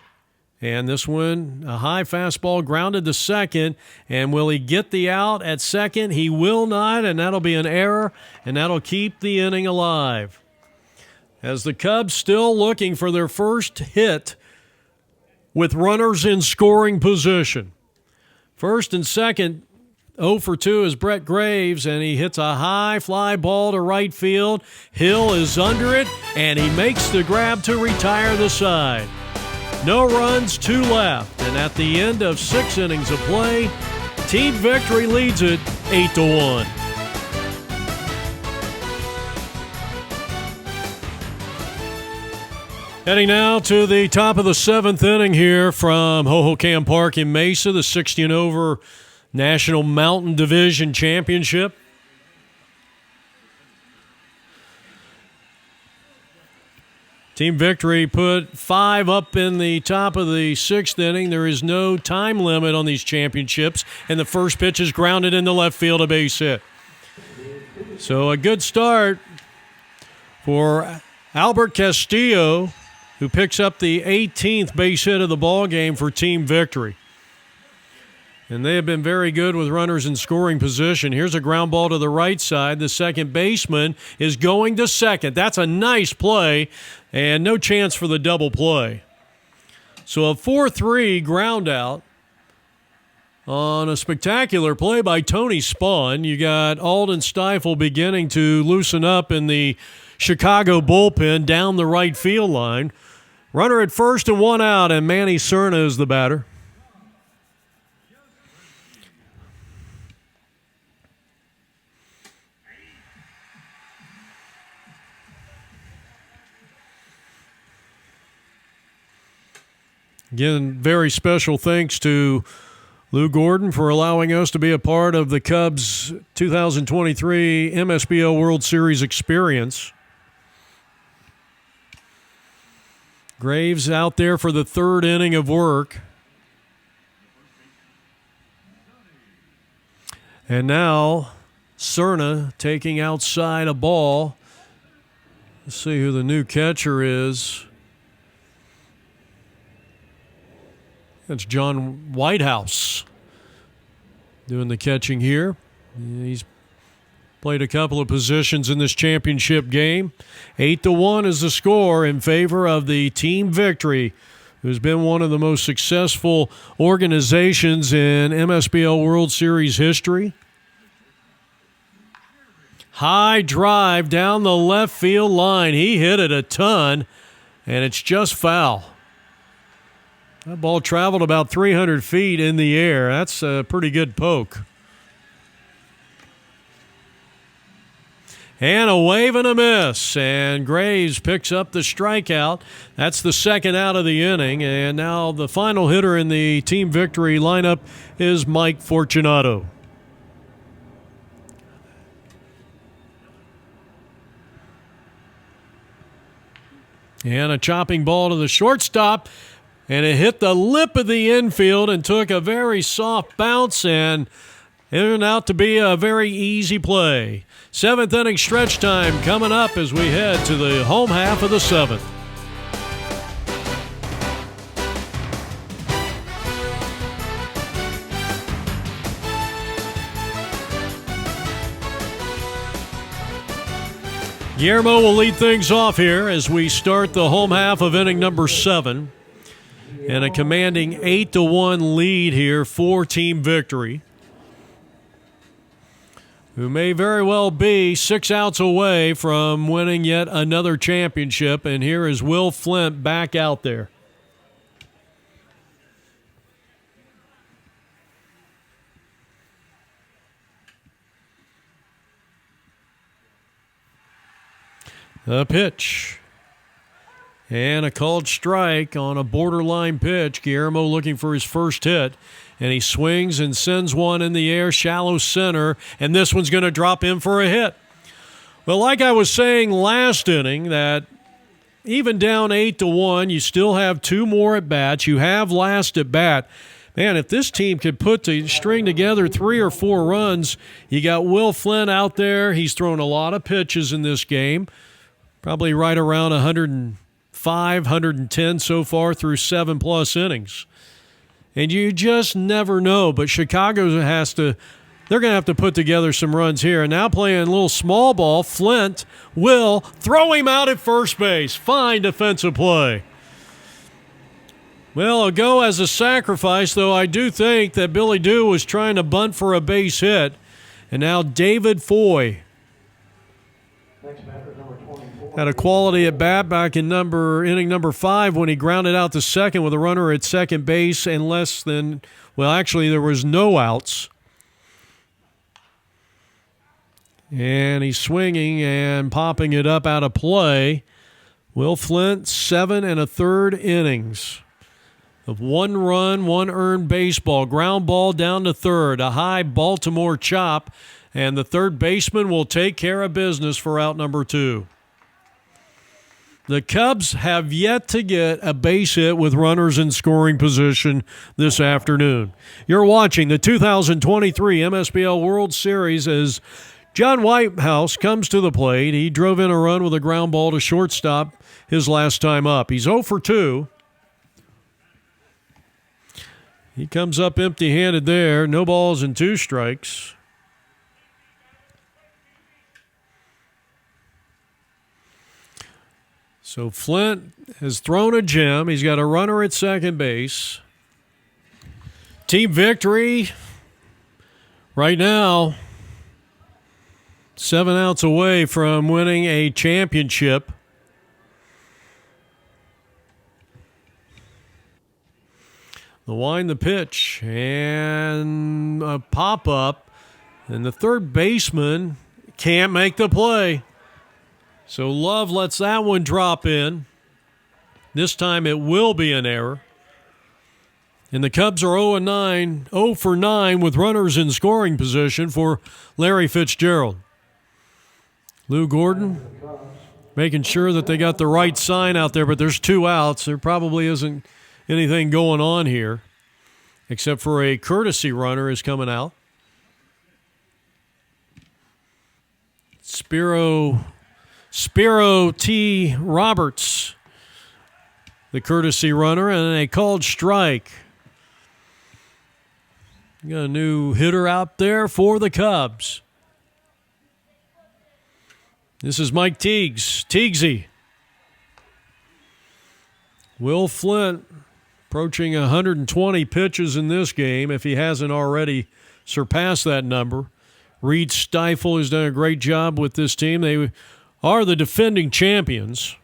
And this one, a high fastball grounded to second. And will he get the out at second? He will not, and that'll be an error, and that'll keep the inning alive. As the Cubs still looking for their first hit with runners in scoring position. First and second, 0 for 2 is Brett Graves, and he hits a high fly ball to right field. Hill is under it, and he makes the grab to retire the side. No runs, 2 left, and at the end of 6 innings of play, Team Victory leads it 8-1. Heading now to the top of the 7th inning here from Hohokam Park in Mesa, the 60 and over National Mountain Division Championship. Team Victory put 5 up in the top of the 6th inning. There is no time limit on these championships, and the first pitch is grounded into left field, a base hit. So a good start for Albert Castillo, who picks up the 18th base hit of the ball game for Team Victory. And they have been very good with runners in scoring position. Here's a ground ball to the right side. The second baseman is going to second. That's a nice play, and no chance for the double play. So a 4-3 ground out on a spectacular play by Tony Spahn. You got Alden Stiefel beginning to loosen up in the Chicago bullpen down the right field line. Runner at first and 1 out, and Manny Cerna is the batter. Again, very special thanks to Lou Gordon for allowing us to be a part of the Cubs' 2023 MSBL World Series experience. Graves out there for the 3rd inning of work. And now Cerna taking outside a ball. Let's see who the new catcher is. That's John Whitehouse doing the catching here. He's played a couple of positions in this championship game. 8-1 is the score in favor of the Team Victory, who's been one of the most successful organizations in MSBL World Series history. High drive down the left field line. He hit it a ton, and it's just foul. That ball traveled about 300 feet in the air. That's a pretty good poke. And a wave and a miss. And Graves picks up the strikeout. That's the second out of the inning. And now the final hitter in the Team Victory lineup is Mike Fortunato. And a chopping ball to the shortstop. And it hit the lip of the infield and took a very soft bounce, and it turned out to be a very easy play. 7th inning stretch time coming up as we head to the home half of the 7th. Guillermo will lead things off here as we start the home half of inning number 7. And a commanding 8-1 lead here for Team Victory, who may very well be 6 outs away from winning yet another championship. And here is Will Flint back out there. The pitch. And a called strike on a borderline pitch. Guillermo looking for his first hit. And he swings and sends one in the air, shallow center. And this one's going to drop in for a hit. Well, like I was saying last inning, that even down 8-1, you still have 2 more at bats. You have last at bat. Man, if this team could string together 3 or 4 runs, you got Will Flint out there. He's thrown a lot of pitches in this game. Probably right around 150 510 so far through 7+ innings. And you just never know. But Chicago they're going to have to put together some runs here. And now playing a little small ball, Flint will throw him out at first base. Fine defensive play. Well, it'll go as a sacrifice, though I do think that Billy Dew was trying to bunt for a base hit. And now David Foy had a quality at bat back in inning number 5 when he grounded out to second with a runner at second base and actually there was no outs. And he's swinging and popping it up out of play. Will Flint, 7 1/3 innings of 1 run, 1 earned baseball. Ground ball down to third, a high Baltimore chop, and the third baseman will take care of business for out number 2. The Cubs have yet to get a base hit with runners in scoring position this afternoon. You're watching the 2023 MSBL World Series as John Whitehouse comes to the plate. He drove in a run with a ground ball to shortstop his last time up. He's 0 for 2. He comes up empty-handed there. No balls and 2 strikes. So Flint has thrown a gem. He's got a runner at second base. Team victory right now, 7 outs away from winning a championship. The wind, the pitch, and a pop-up. And the third baseman can't make the play. So Love lets that one drop in. This time it will be an error. And the Cubs are 0 for 9 with runners in scoring position for Larry Fitzgerald. Lou Gordon making sure that they got the right sign out there, but there's 2 outs. There probably isn't anything going on here except for a courtesy runner is coming out. Spiro T. Roberts, the courtesy runner, and a called strike. Got a new hitter out there for the Cubs. This is Mike Teagues. Teaguesy. Will Flint approaching 120 pitches in this game if he hasn't already surpassed that number. Reed Stifle has done a great job with this team. They are the defending champions.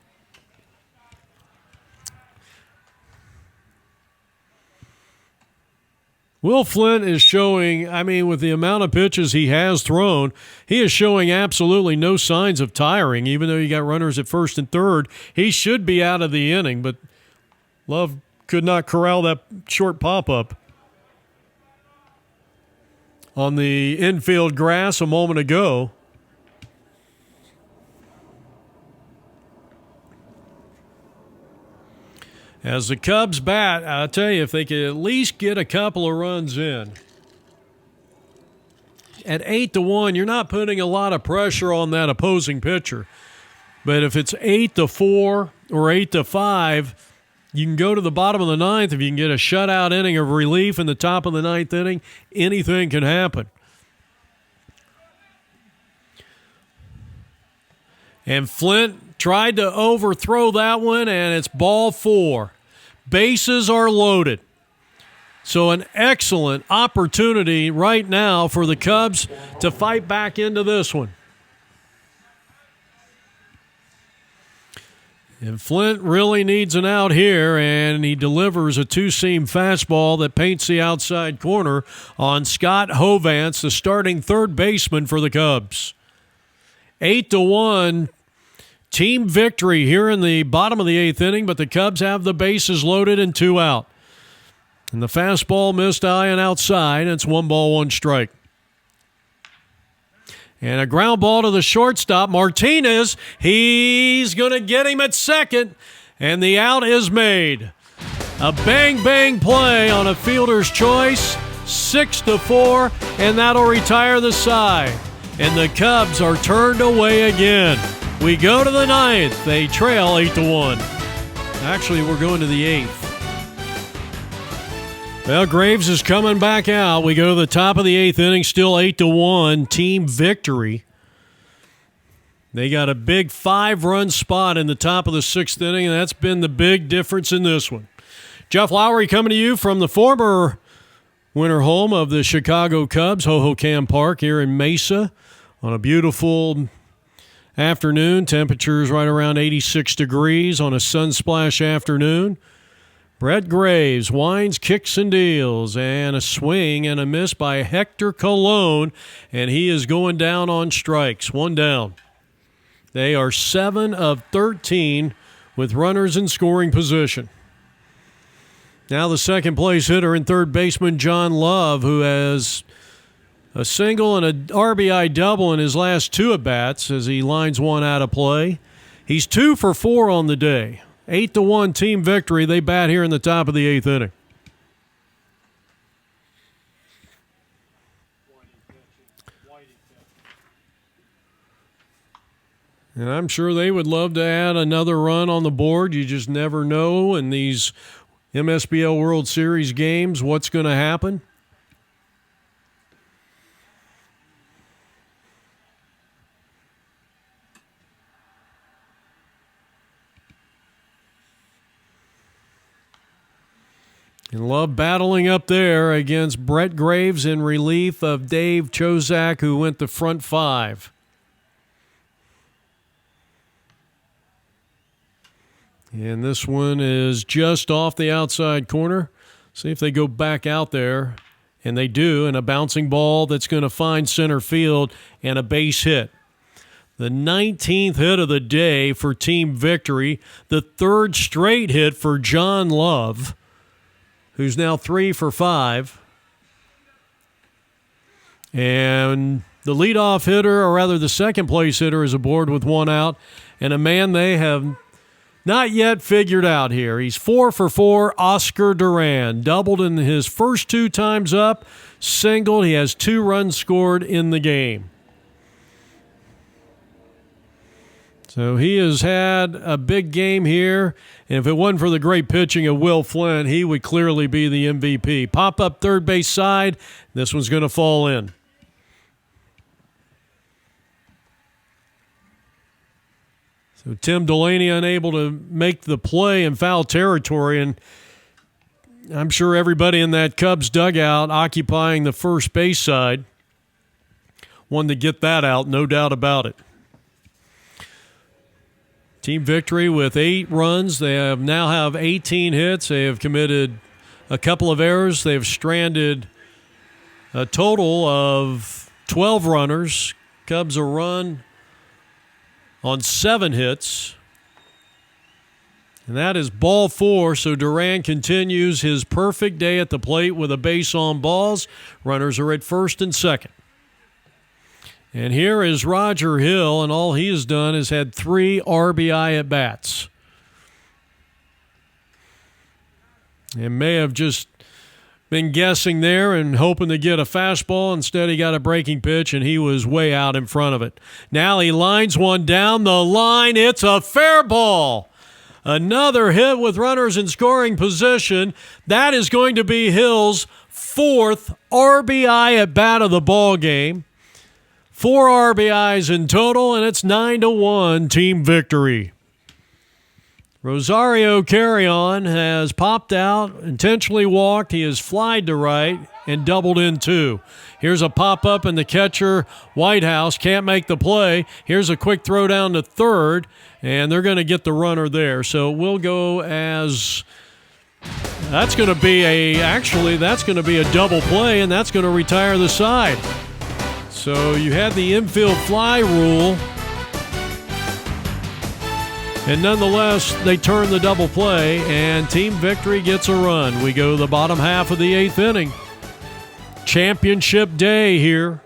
Will Flint is showing, with the amount of pitches he has thrown, he is showing absolutely no signs of tiring, even though you got runners at first and third. He should be out of the inning, but Love could not corral that short pop-up on the infield grass a moment ago. As the Cubs bat, I'll tell you, if they could at least get a couple of runs in. At 8-1, you're not putting a lot of pressure on that opposing pitcher. But if it's 8-4 or 8-5, you can go to the bottom of the ninth. If you can get a shutout inning of relief in the top of the ninth inning, anything can happen. And Flint tried to overthrow that one, and it's ball 4. Bases are loaded. So an excellent opportunity right now for the Cubs to fight back into this one. And Flint really needs an out here, and he delivers a 2-seam fastball that paints the outside corner on Scott Hovance, the starting third baseman for the Cubs. 8-1. Team victory here in the bottom of the 8th inning, but the Cubs have the bases loaded and 2 out. And the fastball missed high and outside, and it's 1 ball, 1 strike. And a ground ball to the shortstop, Martinez. He's going to get him at second, and the out is made. A bang-bang play on a fielder's choice, 6-4, and that'll retire the side. And the Cubs are turned away again. We go to the 9th. They trail 8-1. Actually, we're going to the 8th. Well, Graves is coming back out. We go to the top of the 8th inning, still 8-1, team victory. They got a big 5-run spot in the top of the 6th inning, and that's been the big difference in this one. Jeff Lowry coming to you from the former winter home of the Chicago Cubs, Hohokam Park here in Mesa on a beautiful afternoon. Temperatures right around 86 degrees on a sunsplash afternoon. Brett Graves winds, kicks, and deals, and a swing and a miss by Hector Colon, and he is going down on strikes. 1 down. They are 7 of 13 with runners in scoring position. Now the second place hitter and third baseman John Love, who has a single and an RBI double in his last 2 at-bats as he lines one out of play. He's 2 for 4 on the day. 8-1 team victory. They bat here in the top of the 8th inning. And I'm sure they would love to add another run on the board. You just never know in these Msbl World Series games what's going to happen. And Love battling up there against Brett Graves in relief of Dave Chozak, who went the front 5. And this one is just off the outside corner. See if they go back out there. And they do, and a bouncing ball that's going to find center field and a base hit. The 19th hit of the day for team victory. The 3rd straight hit for John Love, who's now 3 for 5. And the leadoff hitter, or rather the second place hitter, is aboard with 1 out. And a man they have not yet figured out here. He's 4 for 4, Oscar Duran. Doubled in his first 2 times up, singled. He has 2 runs scored in the game. So he has had a big game here. And if it wasn't for the great pitching of Will Flynn, he would clearly be the MVP. Pop up third base side. This one's going to fall in. So Tim Delaney unable to make the play in foul territory, and I'm sure everybody in that Cubs dugout occupying the first base side wanted to get that out, no doubt about it. Team victory with 8 runs. They now have 18 hits. They have committed a couple of errors. They have stranded a total of 12 runners. Cubs a run on 7 hits. And that is ball 4, so Duran continues his perfect day at the plate with a base on balls. Runners are at first and second. And here is Roger Hill, and all he has done is had 3 RBI at-bats. And may have just been guessing there and hoping to get a fastball. Instead, he got a breaking pitch, and he was way out in front of it. Now he lines one down the line. It's a fair ball. Another hit with runners in scoring position. That is going to be Hill's 4th RBI at bat of the ball game. 4 RBIs in total, and it's 9-1 team victory. Rosario Carrion has popped out, intentionally walked. He has flied to right and doubled in 2. Here's a pop-up, and the catcher, Whitehouse, can't make the play. Here's a quick throw down to third, and they're going to get the runner there. So we'll go as that's going to be a double play, and that's going to retire the side. So you had the infield fly rule, and nonetheless, they turn the double play, and team victory gets a run. We go to the bottom half of the 8th inning. Championship day here.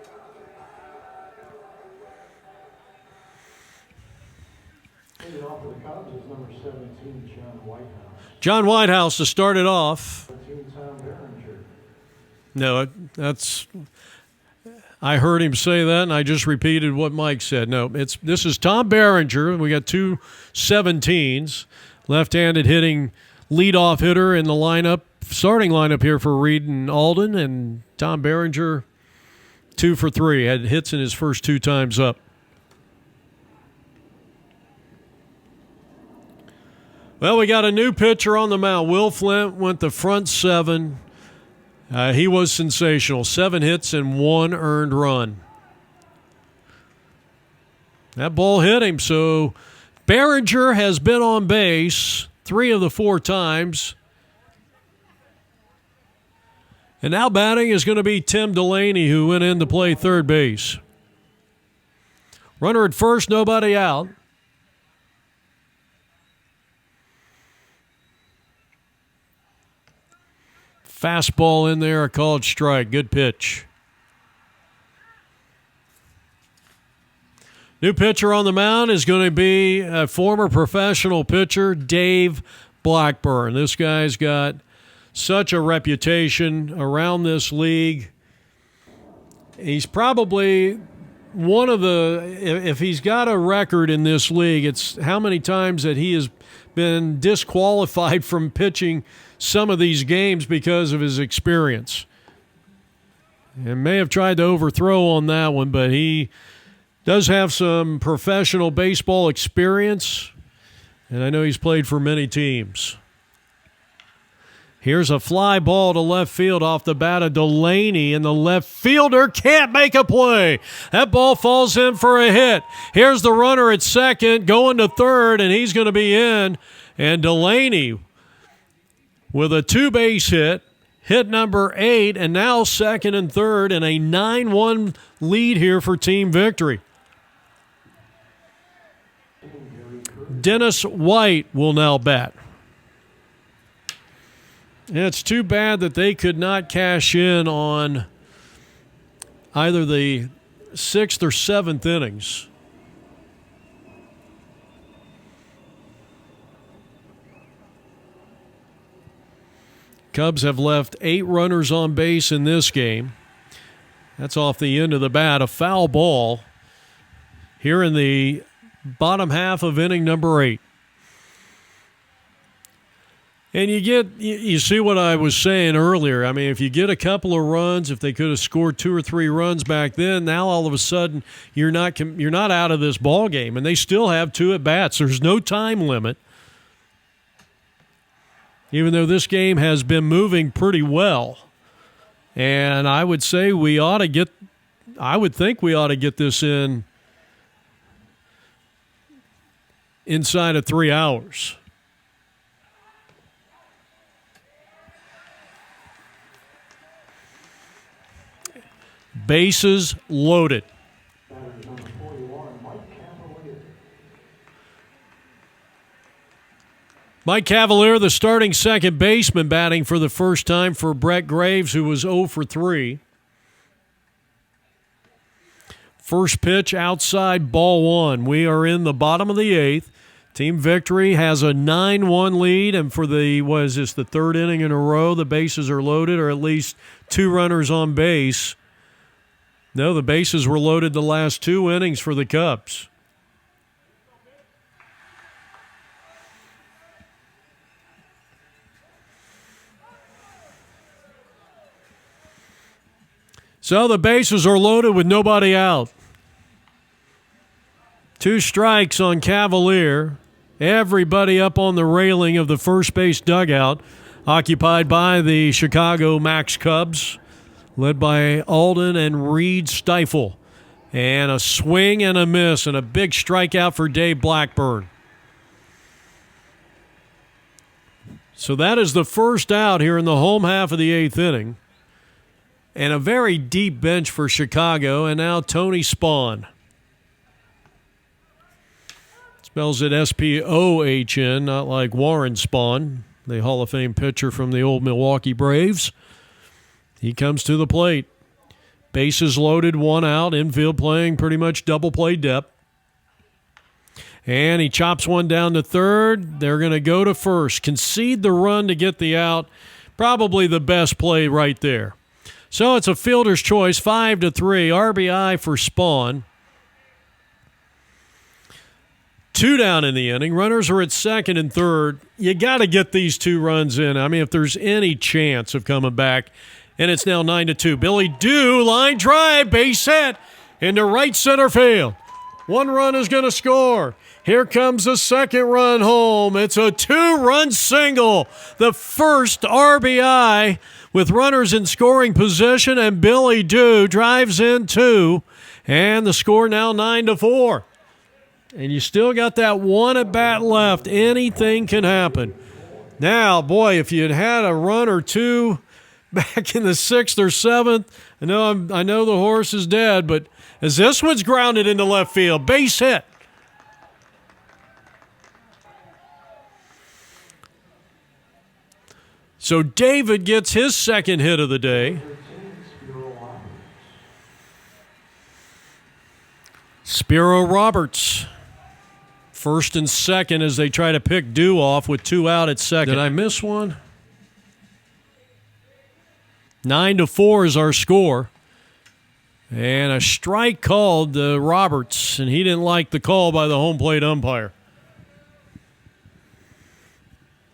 Leading off for the Cubs is number 17, John Whitehouse. John Whitehouse to start it off. 13, Tom Berenger. No, that's... I heard him say that, and I just repeated what Mike said. No, this is Tom Berenger. We got 2 17s. left-handed hitting leadoff hitter in the lineup, starting lineup here for Reed and Alden. And Tom Berenger, 2 for 3, had hits in his first 2 times up. Well, we got a new pitcher on the mound. Will Flint went the front 7. He was sensational. 7 hits and 1 earned run. That ball hit him, so Berenger has been on base 3 of the 4 times. And now batting is going to be Tim Delaney, who went in to play third base. Runner at first, nobody out. Fastball in there, a called strike. Good pitch. New pitcher on the mound is going to be a former professional pitcher, Dave Blackburn. This guy's got such a reputation around this league. He's probably one of the, if he's got a record in this league, it's how many times that he has been disqualified from pitching some of these games because of his experience. And may have tried to overthrow on that one, but he does have some professional baseball experience, and I know he's played for many teams. Here's a fly ball to left field off the bat of Delaney, and the left fielder can't make a play. That ball falls in for a hit. Here's the runner at second, going to third, and he's going to be in. And Delaney with a 2-base hit number 8, and now second and third, and a 9-1 lead here for team victory. Dennis White will now bat. It's too bad that they could not cash in on either the 6th or 7th innings. Cubs have left 8 runners on base in this game. That's off the end of the bat. A foul ball here in the bottom half of inning number 8. And you see what I was saying earlier. I mean, if you get a couple of runs, if they could have scored 2 or 3 runs back then, now all of a sudden you're not out of this ball game, and they still have 2 at bats. There's no time limit. Even though this game has been moving pretty well. And I would say I would think we ought to get this inside of 3 hours. Bases loaded. Mike Cavalier, the starting second baseman, batting for the first time for Brett Graves, who was 0 for 3. First pitch outside, ball 1. We are in the bottom of the 8th. Team victory has a 9-1 lead, and for the 3rd inning in a row, the bases are loaded, or at least 2 runners on base. No, the bases were loaded the last 2 innings for the Cubs. So the bases are loaded with nobody out. 2 strikes on Cavalier. Everybody up on the railing of the first base dugout, occupied by the Chicago Maxx Cubs, led by Alden and Reed Stifle. And a swing and a miss and a big strikeout for Dave Blackburn. So that is the first out here in the home half of the 8th inning. And a very deep bench for Chicago. And now Tony Spahn. Spells it S-P-O-H-N, not like Warren Spahn, the Hall of Fame pitcher from the old Milwaukee Braves. He comes to the plate. Bases loaded, 1 out. Infield playing pretty much double play depth. And he chops one down to third. They're going to go to first. Concede the run to get the out. Probably the best play right there. So it's a fielder's choice, 5-3, RBI for Spahn. two down in the inning. Runners are at second and third. You got to get these 2 runs in. I mean, if there's any chance of coming back, and it's now 9-2. Billy Dew, line drive, base hit into right center field. 1 run is going to score. Here comes the second run home. It's a 2-run single. The first RBI with runners in scoring position, and Billy Dew drives in 2, and the score now 9-4. And you still got that 1 at bat left. Anything can happen. Now, boy, if you had a run or 2 back in the 6th or 7th, I know the horse is dead, but as this one's grounded into left field, base hit. So David gets his second hit of the day. Spiro Roberts, first and second as they try to pick Dew off with 2 out at second. Did I miss one? 9-4 is our score. And a strike called to Roberts, and he didn't like the call by the home plate umpire.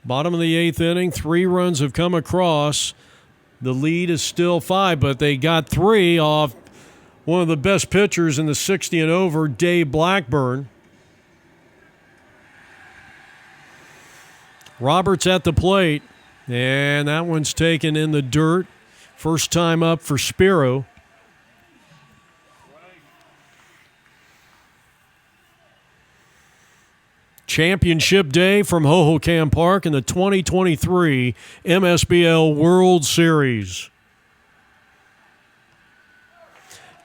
Bottom of the 8th inning, 3 runs have come across. The lead is still 5, but they got 3 off one of the best pitchers in the 60 and over, Dave Blackburn. Roberts at the plate, and that one's taken in the dirt. First time up for Spiro. Championship day from Hohokam Park in the 2023 MSBL World Series.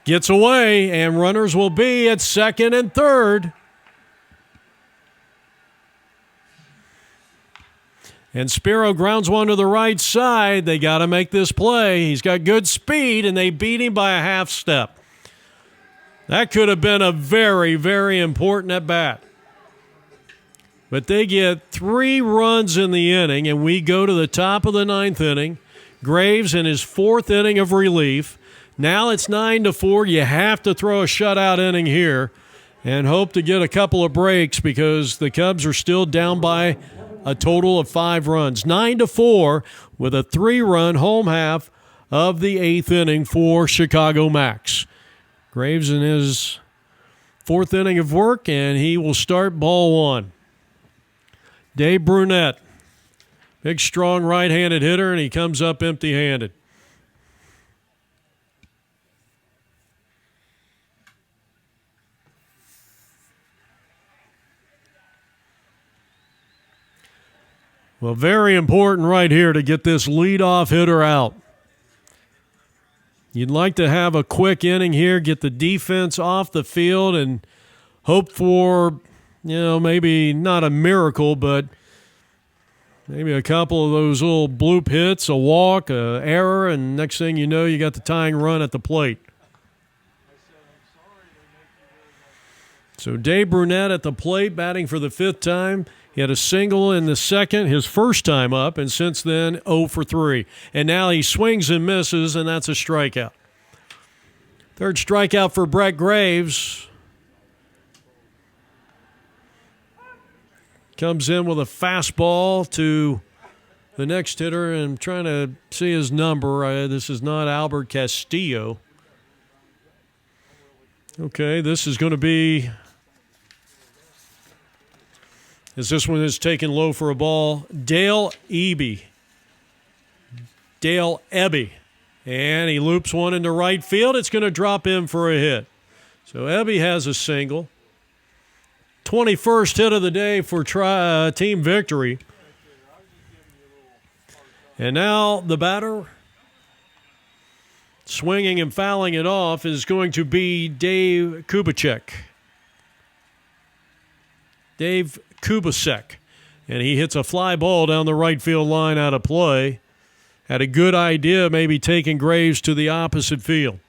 Gets away, and runners will be at second and third. And Spiro grounds one to the right side. They got to make this play. He's got good speed, and they beat him by a half step. That could have been a very, very important at-bat. But they get 3 runs in the inning, and we go to the top of the 9th inning. Graves in his 4th inning of relief. Now it's 9-4. You have to throw a shutout inning here and hope to get a couple of breaks because the Cubs are still down by a total of 5 runs. 9-4 with a 3-run home half of the 8th inning for Chicago Maxx. Graves in his 4th inning of work, and he will start ball 1. Dave Brunette, big, strong right-handed hitter, and he comes up empty-handed. Well, very important right here to get this leadoff hitter out. You'd like to have a quick inning here, get the defense off the field, and hope for, maybe not a miracle, but maybe a couple of those little bloop hits, a walk, a error, and next thing you know, you got the tying run at the plate. So Dave Brunette at the plate, batting for the 5th time. He had a single in the 2nd, his first time up, and since then, 0 for 3. And now he swings and misses, and that's a strikeout. 3rd strikeout for Brett Graves. Comes in with a fastball to the next hitter, and I'm trying to see his number. This is not Albert Castillo. Okay, this is going to be... as this one is taken low for a ball, Dale Eby. And he loops one into right field. It's going to drop in for a hit. So Eby has a single. 21st hit of the day for team victory. And now the batter, swinging and fouling it off, is going to be Dave Kubicek. Dave Kubicek, and he hits a fly ball down the right field line out of play. Had a good idea, maybe taking Graves to the opposite field.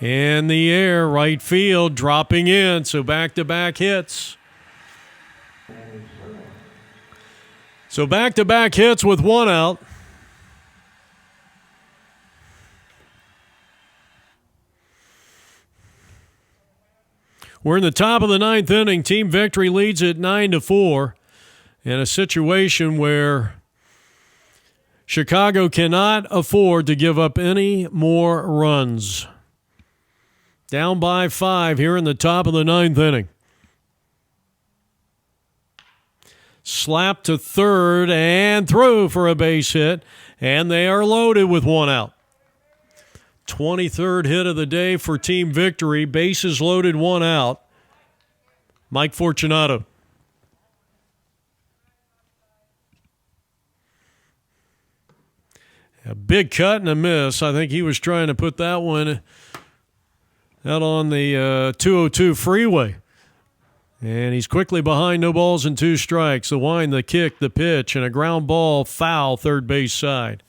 In the air, right field, dropping in, so back-to-back hits. So back-to-back hits with one out. We're in the top of the ninth inning. Team Victory leads it 9-4 in a situation where Chicago cannot afford to give up any more runs. Down by 5 here in the top of the ninth inning. Slap to third and through for a base hit, and they are loaded with one out. 23rd hit of the day for Team Victory. Bases loaded, one out. Mike Fortunato. A big cut and a miss. I think he was trying to put that one out on the 202 freeway. And he's quickly behind, no balls and 2 strikes. The wind, the kick, the pitch, and a ground ball foul third base side.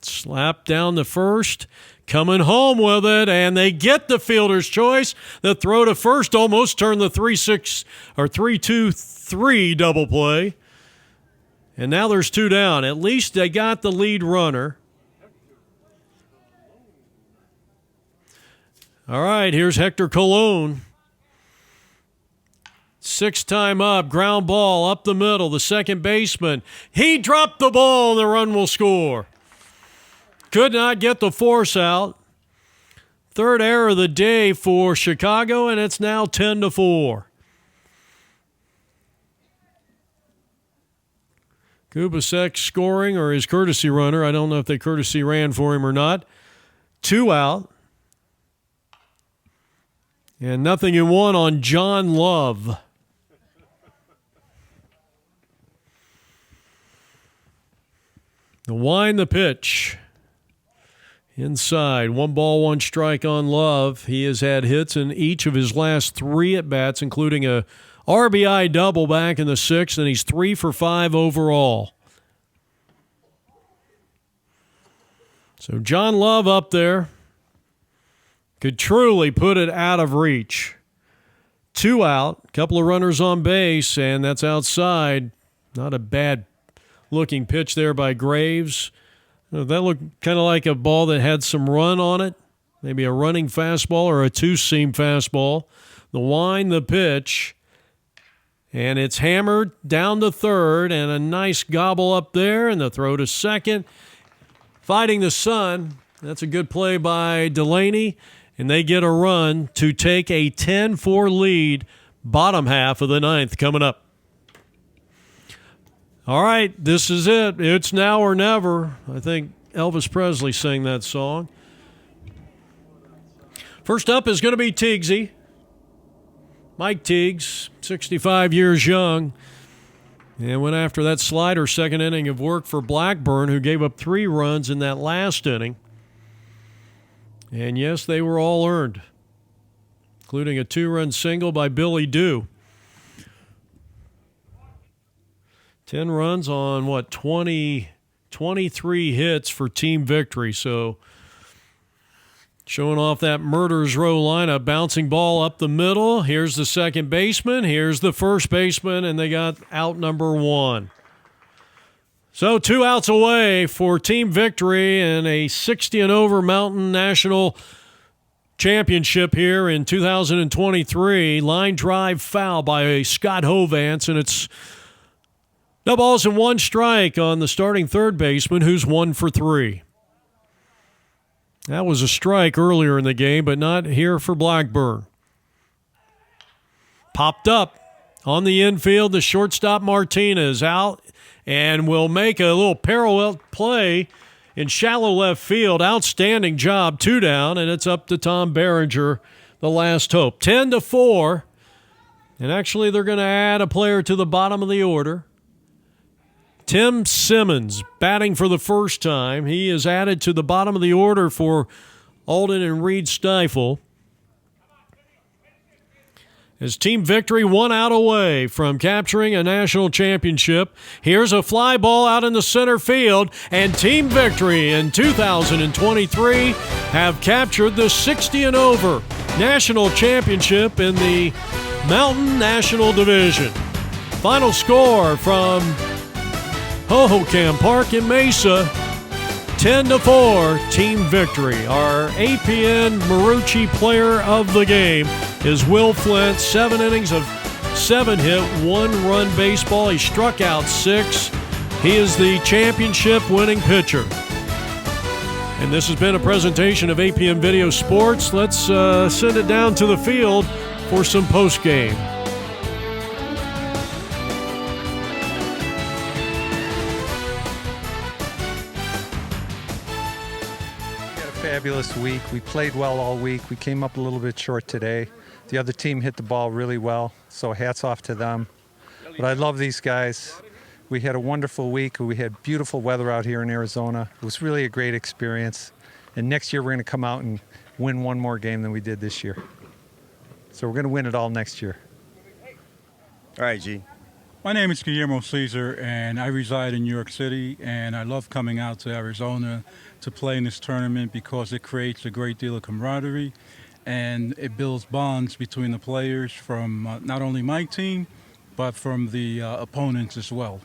Slap down the first, coming home with it, and they get the fielder's choice. The throw to first almost turned the 3-6 or 3-2-3 double play. And now there's 2 down. At least they got the lead runner. All right, here's Hector Colon. 6th time up, ground ball up the middle. The second baseman, he dropped the ball, and the run will score. Could not get the force out. 3rd error of the day for Chicago, and it's now 10-4. Kubasek scoring, or his courtesy runner. I don't know if they courtesy ran for him or not. 2 out. And 0-1 on John Love. The wind, the pitch. Inside, 1 ball, 1 strike on Love. He has had hits in each of his last 3 at-bats, including a RBI double back in the 6th, and he's 3 for 5 overall. So John Love up there could truly put it out of reach. 2 out, a couple of runners on base, and that's outside. Not a bad looking pitch there by Graves. That looked kind of like a ball that had some run on it, maybe a running fastball or a 2-seam fastball. The wind, the pitch, and it's hammered down to third, and a nice gobble up there, and the throw to second. Fighting the sun. That's a good play by Delaney, and they get a run to take a 10-4 lead, bottom half of the 9th coming up. All right, this is it. It's now or never. I think Elvis Presley sang that song. First up is going to be Tiegsy. Mike Tiegs, 65 years young, and went after that slider, second inning of work for Blackburn, who gave up 3 runs in that last inning. And yes, they were all earned, including a 2-run single by Billy Dew. 10 runs on, 23 hits for Team Victory. So showing off that murderers row lineup, bouncing ball up the middle. Here's the second baseman. Here's the first baseman, and they got out number 1. So 2 outs away for Team Victory in a 60-and-over Mountain National Championship here in 2023. Line drive foul by Scott Hovance, and it's no balls and 1 strike on the starting third baseman, who's 1 for 3. That was a strike earlier in the game, but not here for Blackburn. Popped up on the infield, the shortstop Martinez out and will make a little parallel play in shallow left field. Outstanding job, 2 down, and it's up to Tom Berenger, the last hope. 10-4, and actually they're going to add a player to the bottom of the order. Tim Simmons batting for the first time. He is added to the bottom of the order for Alden and Reed Stifle. as Team Victory 1 out away from capturing a national championship. Here's a fly ball out in the center field, and Team Victory in 2023 have captured the 60 and over national championship in the Mountain National Division. Final score from Hohokam Park in Mesa, 10-4, Team Victory. Our APN Marucci player of the game is Will Flint. 7 innings of 7-hit, 1-run baseball. He struck out 6. He is the championship-winning pitcher. And this has been a presentation of APN Video Sports. Let's send it down to the field for some postgame. Fabulous week. We played well all week. We came up a little bit short today. The other team hit the ball really well, so hats off to them. But I love these guys. We had a wonderful week. We had beautiful weather out here in Arizona. It was really a great experience. And next year we're going to come out and win one more game than we did this year. So we're going to win it all next year. All right, G. My name is Guillermo Caesar, and I reside in New York City, and I love coming out to Arizona to play in this tournament because it creates a great deal of camaraderie, and it builds bonds between the players from not only my team, but from the opponents as well.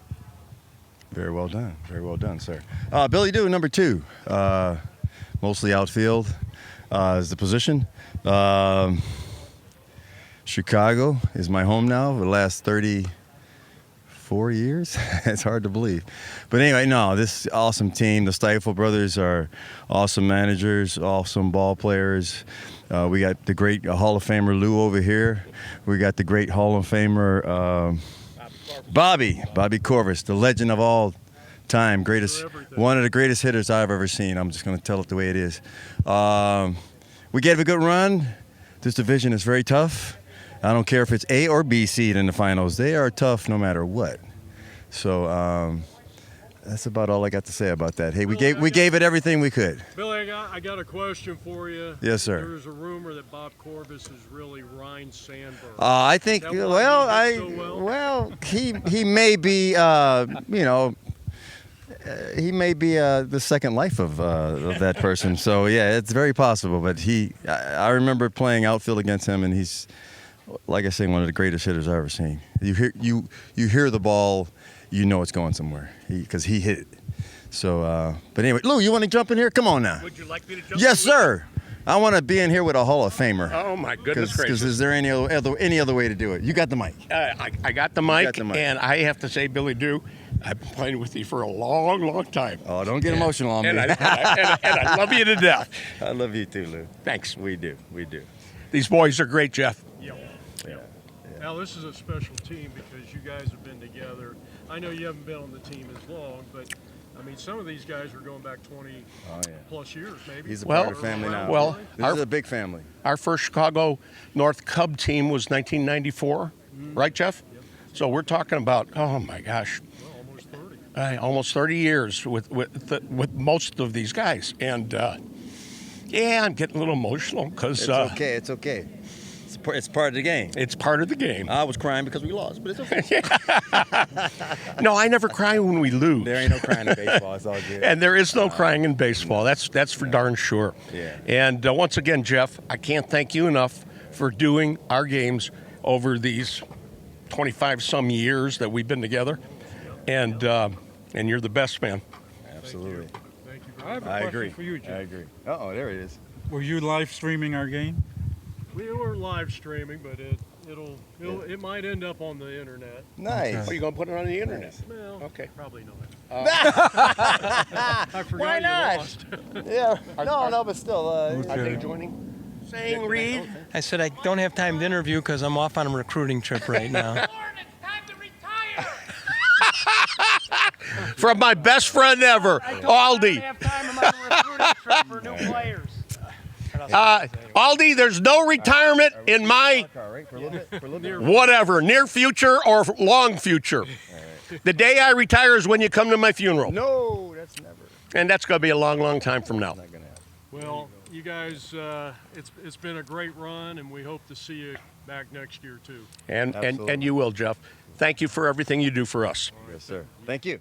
Very well done, sir. Billy Doo, number 2, mostly outfield is the position. Chicago is my home now for the last 34 years. It's hard to believe. But anyway, no, this awesome team. The Stifel brothers are awesome managers, awesome ball players. We got the great Hall of Famer Lou over here. We got the great Hall of Famer Bobby Corvus, the legend of all time, one of the greatest hitters I've ever seen. I'm just going to tell it the way it is. We gave a good run. This division is very tough. I don't care if it's A or B seed in the finals. They are tough no matter what. So that's about all I got to say about that. Hey, we gave it everything we could. Billy, I got a question for you. Yes, sir. There's a rumor that Bob Corvus is really Ryan Sandberg. I think, he may be, he may be the second life of that person. So yeah, it's very possible. But I remember playing outfield against him, and he's, like I say, one of the greatest hitters I've ever seen. You hear the ball, you know it's going somewhere because he hit it. So, but anyway, Lou, you want to jump in here? Come on now. Would you like me to jump? Yes, sir. I want to be in here with a Hall of Famer. Oh my goodness gracious! Because is there any other way to do it? You got the mic. I got the mic, and I have to say, Billy Doo, I've been playing with you for a long, long time. Oh, don't get emotional on me. And I love you to death. I love you too, Lou. Thanks. We do. These boys are great, Jeff. Yeah. Now, this is a special team because you guys have been together. I know you haven't been on the team as long, but, I mean, some of these guys are going back 20 plus years, maybe. He's a part of the family now. Well, this is a big family. Our first Chicago North Cub team was 1994, right, Jeff? Yep. So we're talking about, oh, my gosh. Well, almost 30. Almost 30 years with most of these guys. And, yeah, I'm getting a little emotional because... It's okay. It's part of the game. It's part of the game. I was crying because we lost, but it's okay. No, I never cry when we lose. There ain't no crying in baseball. It's all good. And there is no crying in baseball. That's for darn sure. Yeah. And once again, Jeff, I can't thank you enough for doing our games over these 25-some years that we've been together. And you're the best, man. Absolutely. Thank you. I have a question for you, Jim. I agree. Uh-oh, there it is. Were you live streaming our game? We were live streaming, but it might end up on the internet. Nice. Are you going to put it on the internet? Well, Okay. probably not. I forgot Why you not? lost. Yeah. No, but still. Are they joining? Saying Reed? I said I don't have time to interview because I'm off on a recruiting trip right now. From my best friend ever, Aldi. Aldi, there's no retirement in my whatever, near future or long future. The day I retire is when you come to my funeral. No, that's never. And that's going to be a long, long time from now. Well, you guys, it's been a great run, and we hope to see you back next year too. And Absolutely. you will, Jeff. Thank you for everything you do for us. Yes, sir. Thank you.